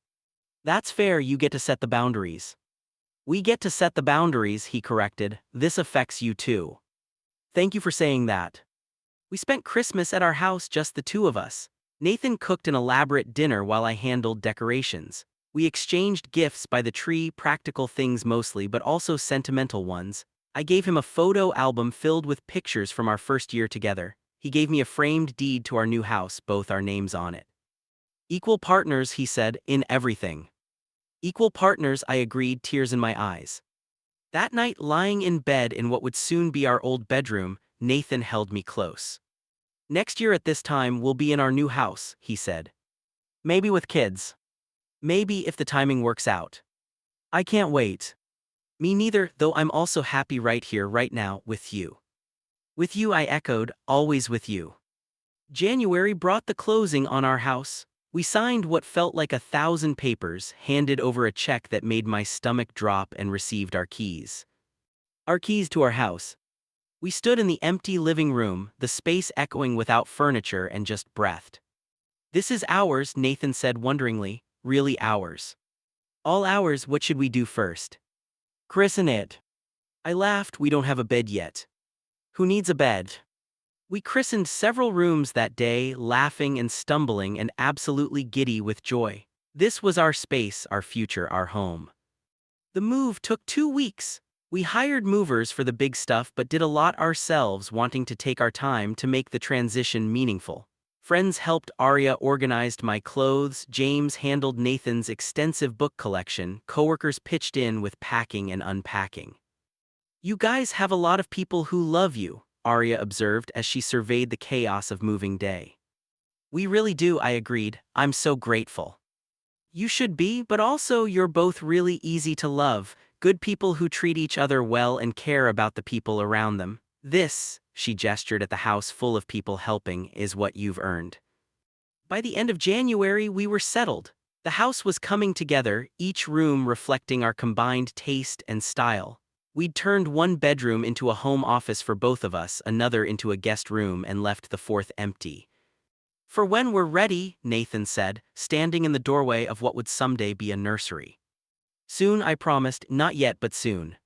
"That's fair. You get to set the boundaries." "We get to set the boundaries," he corrected. "This affects you too." "Thank you for saying that." We spent Christmas at our house, just the two of us. Nathan cooked an elaborate dinner while I handled decorations. We exchanged gifts by the tree, practical things mostly, but also sentimental ones. I gave him a photo album filled with pictures from our first year together. He gave me a framed deed to our new house, both our names on it. "Equal partners," he said, "in everything." "Equal partners," I agreed, tears in my eyes. That night, lying in bed in what would soon be our old bedroom, Nathan held me close. "Next year at this time, we'll be in our new house," he said. "Maybe with kids. Maybe if the timing works out." "I can't wait." "Me neither, though I'm also happy right here, right now, with you." "With you," I echoed, "always with you." January brought the closing on our house. We signed what felt like 1,000 papers, handed over a check that made my stomach drop, and received our keys. Our keys to our house. We stood in the empty living room, the space echoing without furniture, and just breathed. "This is ours," Nathan said wonderingly. "Really ours?" "All ours. What should we do first?" "Christen it." I laughed. "We don't have a bed yet." "Who needs a bed?" We christened several rooms that day, laughing and stumbling and absolutely giddy with joy. This was our space, our future, our home. The move took 2 weeks. We hired movers for the big stuff but did a lot ourselves, wanting to take our time to make the transition meaningful. Friends helped. Aria organized my clothes, James handled Nathan's extensive book collection, coworkers pitched in with packing and unpacking. "You guys have a lot of people who love you," Aria observed as she surveyed the chaos of moving day. "We really do," I agreed. "I'm so grateful." "You should be, but also you're both really easy to love, good people who treat each other well and care about the people around them. This," she gestured at the house full of people helping, "is what you've earned." By the end of January, we were settled. The house was coming together, each room reflecting our combined taste and style. We'd turned one bedroom into a home office for both of us, another into a guest room, and left the fourth empty. "For when we're ready," Nathan said, standing in the doorway of what would someday be a nursery. "Soon," I promised, "not yet, but soon."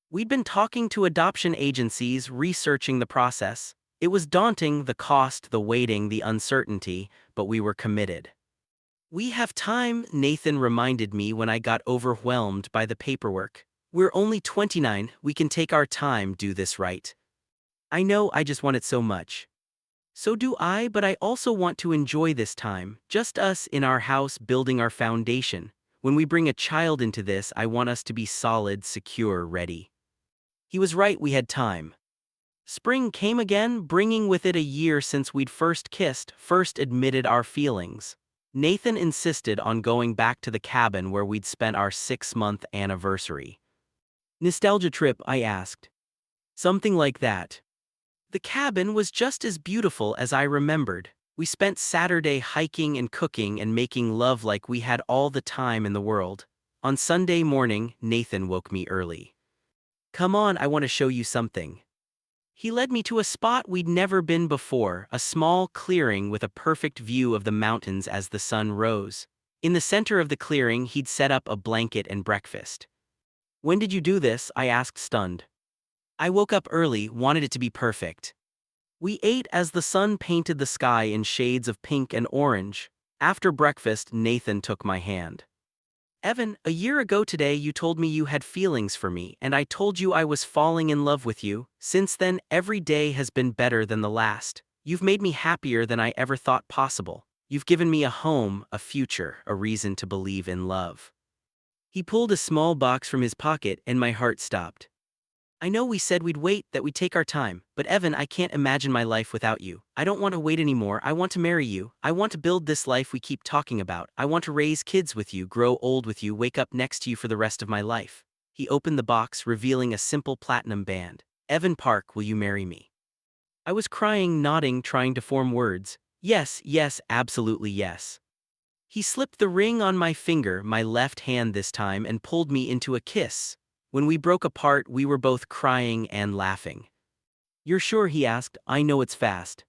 We'd been talking to adoption agencies, researching the process. It was daunting, the cost, the waiting, the uncertainty, but we were committed. "We have time," Nathan reminded me when I got overwhelmed by the paperwork. "We're only 29, we can take our time, do this right." I know, I just want it so much. So do I, but I also want to enjoy this time, just us in our house building our foundation. When we bring a child into this, I want us to be solid, secure, ready. He was right, we had time. Spring came again, bringing with it a year since we'd first kissed, first admitted our feelings. Nathan insisted on going back to the cabin where we'd spent our 6-month anniversary. "Nostalgia trip?" I asked. "Something like that." The cabin was just as beautiful as I remembered. We spent Saturday hiking and cooking and making love like we had all the time in the world. On Sunday morning, Nathan woke me early. "Come on, I want to show you something." He led me to a spot we'd never been before, a small clearing with a perfect view of the mountains as the sun rose. In the center of the clearing, he'd set up a blanket and breakfast. "When did you do this?" I asked, stunned. "I woke up early, wanted it to be perfect." We ate as the sun painted the sky in shades of pink and orange. After breakfast, Nathan took my hand. "Evan, a year ago today you told me you had feelings for me, and I told you I was falling in love with you. Since then, every day has been better than the last. You've made me happier than I ever thought possible. You've given me a home, a future, a reason to believe in love." He pulled a small box from his pocket and my heart stopped. "I know we said we'd wait, that we'd take our time, but Evan, I can't imagine my life without you. I don't want to wait anymore, I want to marry you. I want to build this life we keep talking about. I want to raise kids with you, grow old with you, wake up next to you for the rest of my life." He opened the box, revealing a simple platinum band. "Evan Park, will you marry me?" I was crying, nodding, trying to form words. "Yes, yes, absolutely yes." He slipped the ring on my finger, my left hand this time, and pulled me into a kiss. When we broke apart, we were both crying and laughing. "You're sure?" he asked. "I know it's fast."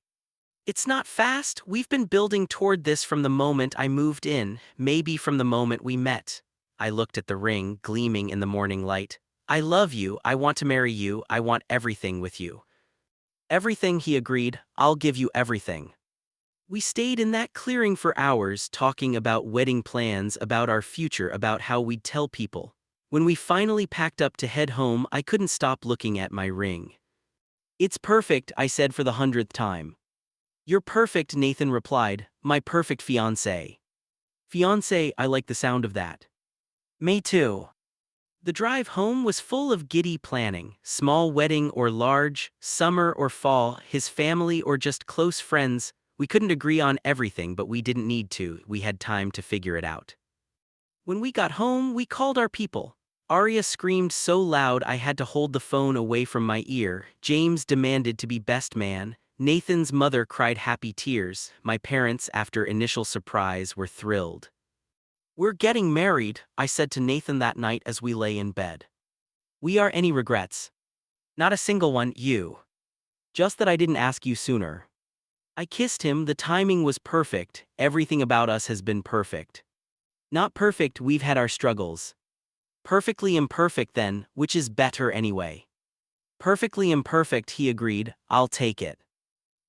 "It's not fast. We've been building toward this from the moment I moved in, maybe from the moment we met." I looked at the ring, gleaming in the morning light. "I love you, I want to marry you, I want everything with you." "Everything," he agreed. "I'll give you everything." We stayed in that clearing for hours, talking about wedding plans, about our future, about how we'd tell people. When we finally packed up to head home, I couldn't stop looking at my ring. "It's perfect," I said for the 100th time. "You're perfect," Nathan replied. "My perfect fiancé." Fiancé, I like the sound of that. Me too. The drive home was full of giddy planning, small wedding or large, summer or fall, his family or just close friends. We couldn't agree on everything, but we didn't need to, we had time to figure it out. When we got home, we called our people. Arya screamed so loud I had to hold the phone away from my ear. James demanded to be best man. Nathan's mother cried happy tears. My parents, after initial surprise, were thrilled. "We're getting married," I said to Nathan that night as we lay in bed. "We are any regrets?" "Not a single one, you. Just that I didn't ask you sooner." I kissed him, the timing was perfect, everything about us has been perfect. "Not perfect, we've had our struggles." "Perfectly imperfect then, which is better anyway?" "Perfectly imperfect," he agreed. "I'll take it."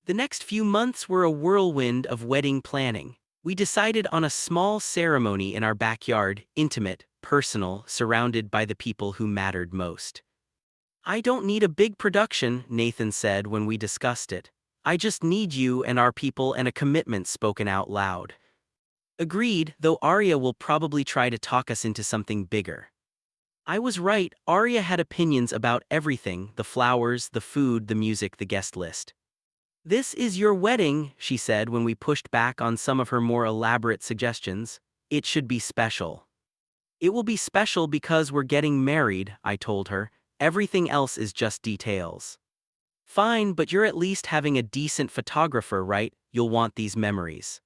The next few months were a whirlwind of wedding planning. We decided on a small ceremony in our backyard, intimate, personal, surrounded by the people who mattered most. "I don't need a big production," Nathan said when we discussed it. "I just need you and our people and a commitment spoken out loud." Agreed, though Arya will probably try to talk us into something bigger. I was right, Arya had opinions about everything, the flowers, the food, the music, the guest list. "This is your wedding," she said when we pushed back on some of her more elaborate suggestions. "It should be special." "It will be special because we're getting married," I told her. "Everything else is just details." "Fine, but you're at least having a decent photographer, right? You'll want these memories."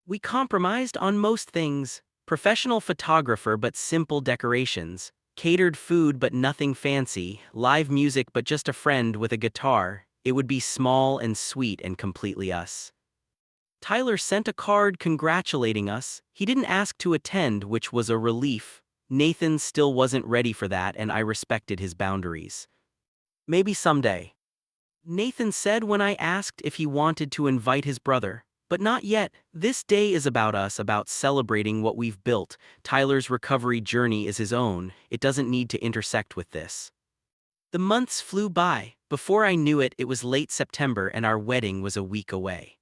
We compromised on most things. Professional photographer but simple decorations. Catered food but nothing fancy, live music but just a friend with a guitar. It would be small and sweet and completely us. Tyler sent a card congratulating us. He didn't ask to attend, which was a relief. Nathan still wasn't ready for that, and I respected his boundaries. Maybe someday, Nathan said when I asked if he wanted to invite his brother. But not yet. This day is about us, about celebrating what we've built. Tyler's recovery journey is his own. It doesn't need to intersect with this. The months flew by. Before I knew it, it was late September and our wedding was a week away.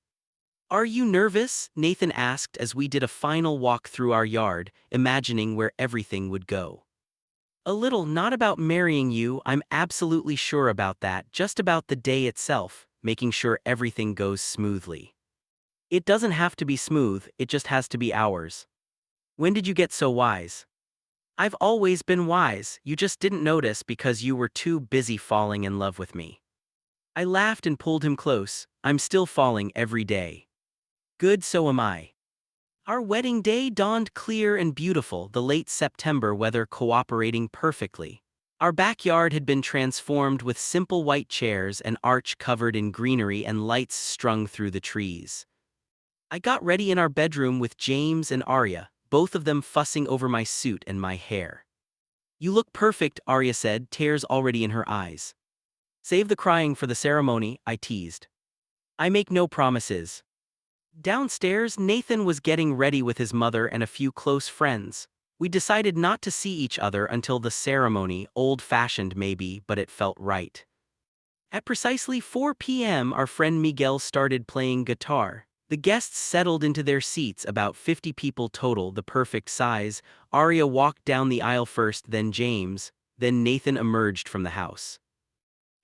"Are you nervous?" Nathan asked as we did a final walk through our yard, imagining where everything would go. "A little, not about marrying you, I'm absolutely sure about that, just about the day itself, making sure everything goes smoothly." "It doesn't have to be smooth, it just has to be ours." "When did you get so wise?" "I've always been wise, you just didn't notice because you were too busy falling in love with me." I laughed and pulled him close. "I'm still falling every day." "Good, so am I." Our wedding day dawned clear and beautiful, the late September weather cooperating perfectly. Our backyard had been transformed with simple white chairs, an arch covered in greenery, and lights strung through the trees. I got ready in our bedroom with James and Arya, both of them fussing over my suit and my hair. "You look perfect," Arya said, tears already in her eyes. "Save the crying for the ceremony," I teased. "I make no promises." Downstairs, Nathan was getting ready with his mother and a few close friends. We decided not to see each other until the ceremony, old-fashioned maybe, but it felt right. At precisely 4 p.m., our friend Miguel started playing guitar. The guests settled into their seats, about 50 people total, the perfect size. Arya walked down the aisle first, then James, then Nathan emerged from the house.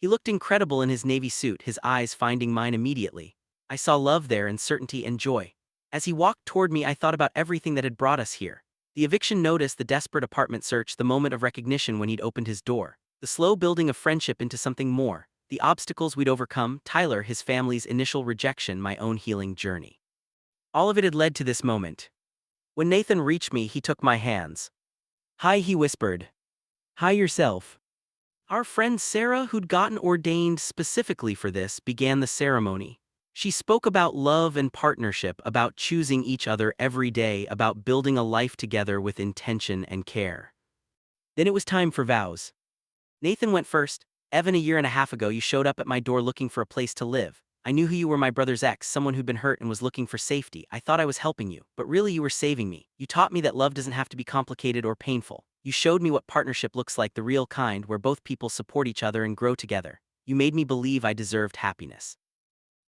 He looked incredible in his navy suit, his eyes finding mine immediately. I saw love there and certainty and joy. As he walked toward me, I thought about everything that had brought us here. The eviction notice, the desperate apartment search, the moment of recognition when he'd opened his door. The slow building of friendship into something more. The obstacles we'd overcome, Tyler, his family's initial rejection, my own healing journey. All of it had led to this moment. When Nathan reached me, he took my hands. "Hi," he whispered. "Hi yourself." Our friend Sarah, who'd gotten ordained specifically for this, began the ceremony. She spoke about love and partnership, about choosing each other every day, about building a life together with intention and care. Then it was time for vows. Nathan went first. "Evan, a year and a half ago, you showed up at my door looking for a place to live. I knew who you were, my brother's ex, someone who'd been hurt and was looking for safety. I thought I was helping you, but really you were saving me. You taught me that love doesn't have to be complicated or painful. You showed me what partnership looks like, the real kind, where both people support each other and grow together. You made me believe I deserved happiness.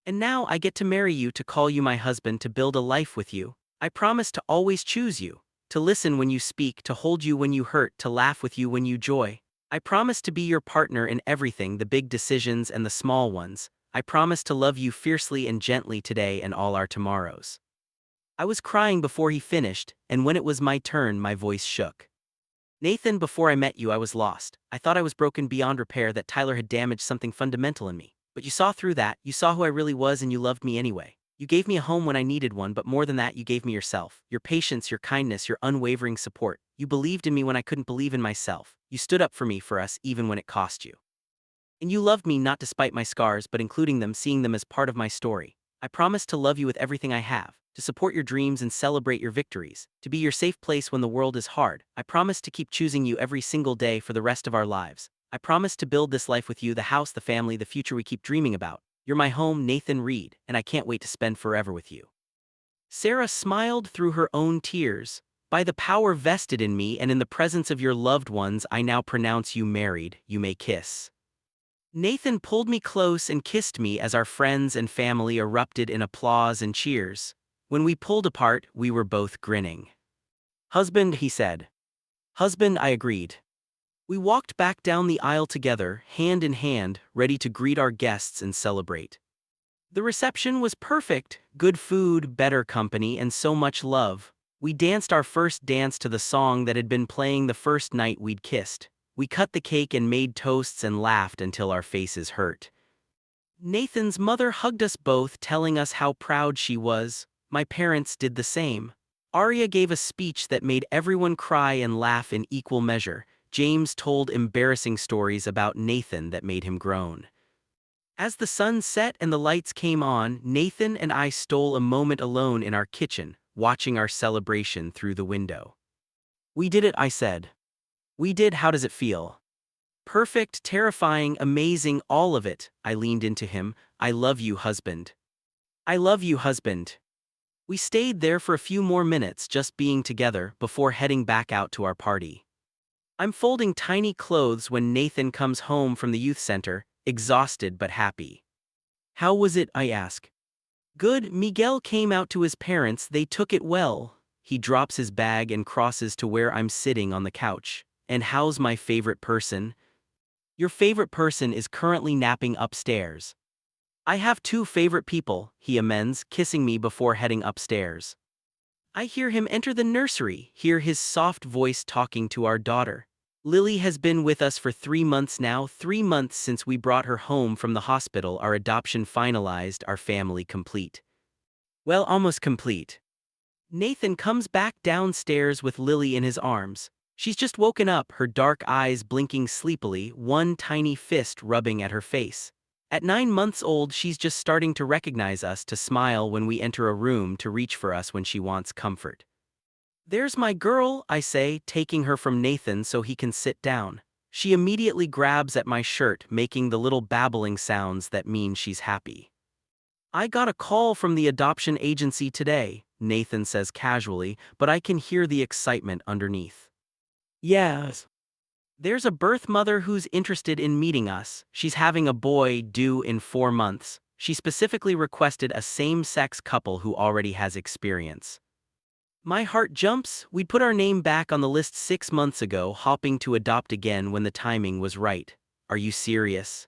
And now I get to marry you, to call you my husband, to build a life with you. I promise to always choose you, to listen when you speak, to hold you when you hurt, to laugh with you when you joy. I promise to be your partner in everything, the big decisions and the small ones. I promise to love you fiercely and gently today and all our tomorrows." I was crying before he finished, and when it was my turn, my voice shook. "Nathan, before I met you, I was lost. I thought I was broken beyond repair, that Tyler had damaged something fundamental in me. But you saw through that, you saw who I really was, and you loved me anyway. You gave me a home when I needed one, but more than that, you gave me yourself. Your patience, your kindness, your unwavering support. You believed in me when I couldn't believe in myself. You stood up for me, for us, even when it cost you. And you loved me not despite my scars, but including them, seeing them as part of my story. I promise to love you with everything I have, to support your dreams and celebrate your victories, to be your safe place when the world is hard. I promise to keep choosing you every single day for the rest of our lives. I promise to build this life with you, the house, the family, the future we keep dreaming about. You're my home, Nathan Reed, and I can't wait to spend forever with you." Sarah smiled through her own tears. "By the power vested in me and in the presence of your loved ones, I now pronounce you married. You may kiss." Nathan pulled me close and kissed me as our friends and family erupted in applause and cheers. When we pulled apart, we were both grinning. "Husband," he said. "Husband," I agreed. We walked back down the aisle together, hand in hand, ready to greet our guests and celebrate. The reception was perfect, good food, better company, and so much love. We danced our first dance to the song that had been playing the first night we'd kissed. We cut the cake and made toasts and laughed until our faces hurt. Nathan's mother hugged us both, telling us how proud she was. My parents did the same. Arya gave a speech that made everyone cry and laugh in equal measure. James told embarrassing stories about Nathan that made him groan. As the sun set and the lights came on, Nathan and I stole a moment alone in our kitchen, watching our celebration through the window. "We did it," I said. "We did. How does it feel?" "Perfect, terrifying, amazing, all of it." I leaned into him. "I love you, husband. I love you, husband." We stayed there for a few more minutes just being together before heading back out to our party. I'm folding tiny clothes when Nathan comes home from the youth center, exhausted but happy. "How was it?" I ask. "Good. Miguel came out to his parents. They took it well." He drops his bag and crosses to where I'm sitting on the couch. "And how's my favorite person?" "Your favorite person is currently napping upstairs." "I have two favorite people," he amends, kissing me before heading upstairs. I hear him enter the nursery, hear his soft voice talking to our daughter. Lily has been with us for 3 months now, 3 months since we brought her home from the hospital. Our adoption finalized, our family complete. Well, almost complete. Nathan comes back downstairs with Lily in his arms. She's just woken up, her dark eyes blinking sleepily, one tiny fist rubbing at her face. At 9 months old, she's just starting to recognize us, to smile when we enter a room, to reach for us when she wants comfort. "There's my girl," I say, taking her from Nathan so he can sit down. She immediately grabs at my shirt, making the little babbling sounds that mean she's happy. "I got a call from the adoption agency today," Nathan says casually, but I can hear the excitement underneath. "Yes. There's a birth mother who's interested in meeting us. She's having a boy due in 4 months. She specifically requested a same-sex couple who already has experience." My heart jumps. We'd put our name back on the list 6 months ago, hoping to adopt again when the timing was right. "Are you serious?"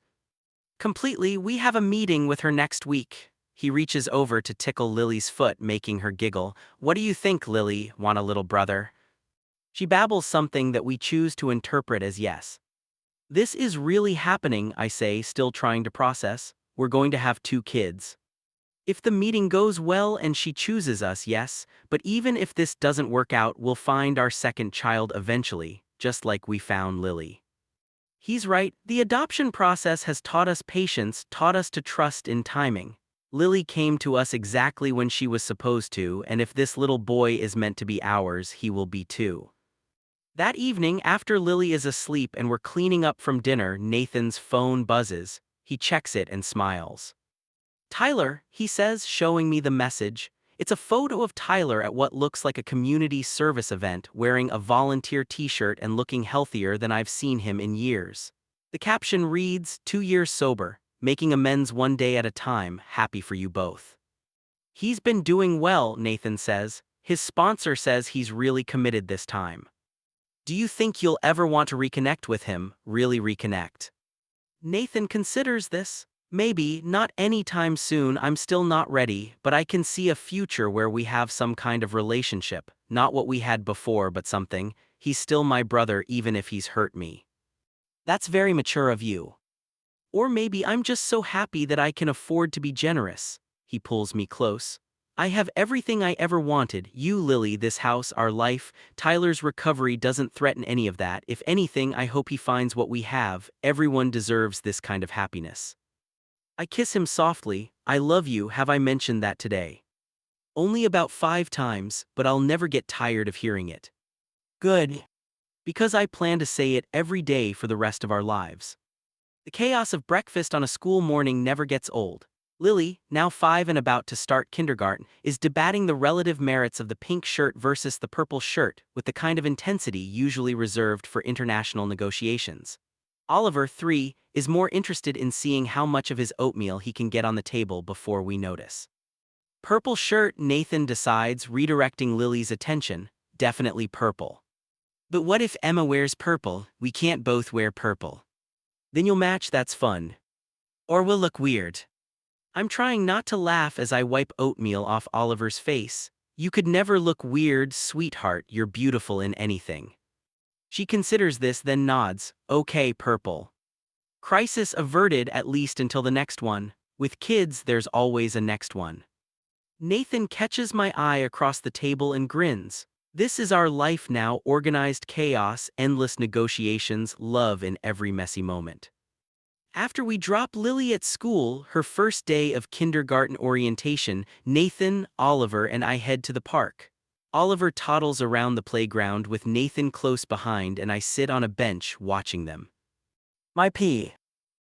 "Completely. We have a meeting with her next week." He reaches over to tickle Lily's foot, making her giggle. "What do you think, Lily? Want a little brother?" She babbles something that we choose to interpret as yes. "This is really happening," I say, still trying to process. "We're going to have 2 kids. If the meeting goes well and she chooses us, yes, but even if this doesn't work out, we'll find our second child eventually, just like we found Lily." He's right. The adoption process has taught us patience, taught us to trust in timing. Lily came to us exactly when she was supposed to, and if this little boy is meant to be ours, he will be too. That evening, after Lily is asleep and we're cleaning up from dinner, Nathan's phone buzzes. He checks it and smiles. "Tyler," he says, showing me the message. It's a photo of Tyler at what looks like a community service event, wearing a volunteer t-shirt and looking healthier than I've seen him in years. The caption reads, "2 years sober, making amends one day at a time, happy for you both." He's been doing well, Nathan says. His sponsor says he's really committed this time. "Do you think you'll ever want to reconnect with him, really reconnect?" Nathan considers this. "Maybe, not anytime soon. I'm still not ready, but I can see a future where we have some kind of relationship, not what we had before but something. He's still my brother even if he's hurt me." That's very mature of you. Or maybe I'm just so happy that I can afford to be generous. He pulls me close. "I have everything I ever wanted, you, Lily, this house, our life. Tyler's recovery doesn't threaten any of that. If anything, I hope he finds what we have. Everyone deserves this kind of happiness." I kiss him softly. "I love you. Have I mentioned that today?" "Only about 5 times, but I'll never get tired of hearing it." "Good. Because I plan to say it every day for the rest of our lives." The chaos of breakfast on a school morning never gets old. Lily, now 5 and about to start kindergarten, is debating the relative merits of the pink shirt versus the purple shirt, with the kind of intensity usually reserved for international negotiations. Oliver, 3, is more interested in seeing how much of his oatmeal he can get on the table before we notice. "Purple shirt," Nathan decides, redirecting Lily's attention. "Definitely purple." "But what if Emma wears purple? We can't both wear purple." "Then you'll match, that's fun. Or we'll look weird." I'm trying not to laugh as I wipe oatmeal off Oliver's face. "You could never look weird, sweetheart. You're beautiful in anything." She considers this, then nods. "Okay, purple." Crisis averted, at least until the next one. With kids, there's always a next one. Nathan catches my eye across the table and grins. This is our life now: organized chaos, endless negotiations, love in every messy moment. After we drop Lily at school, her first day of kindergarten orientation, Nathan, Oliver, and I head to the park. Oliver toddles around the playground with Nathan close behind, and I sit on a bench watching them. My P.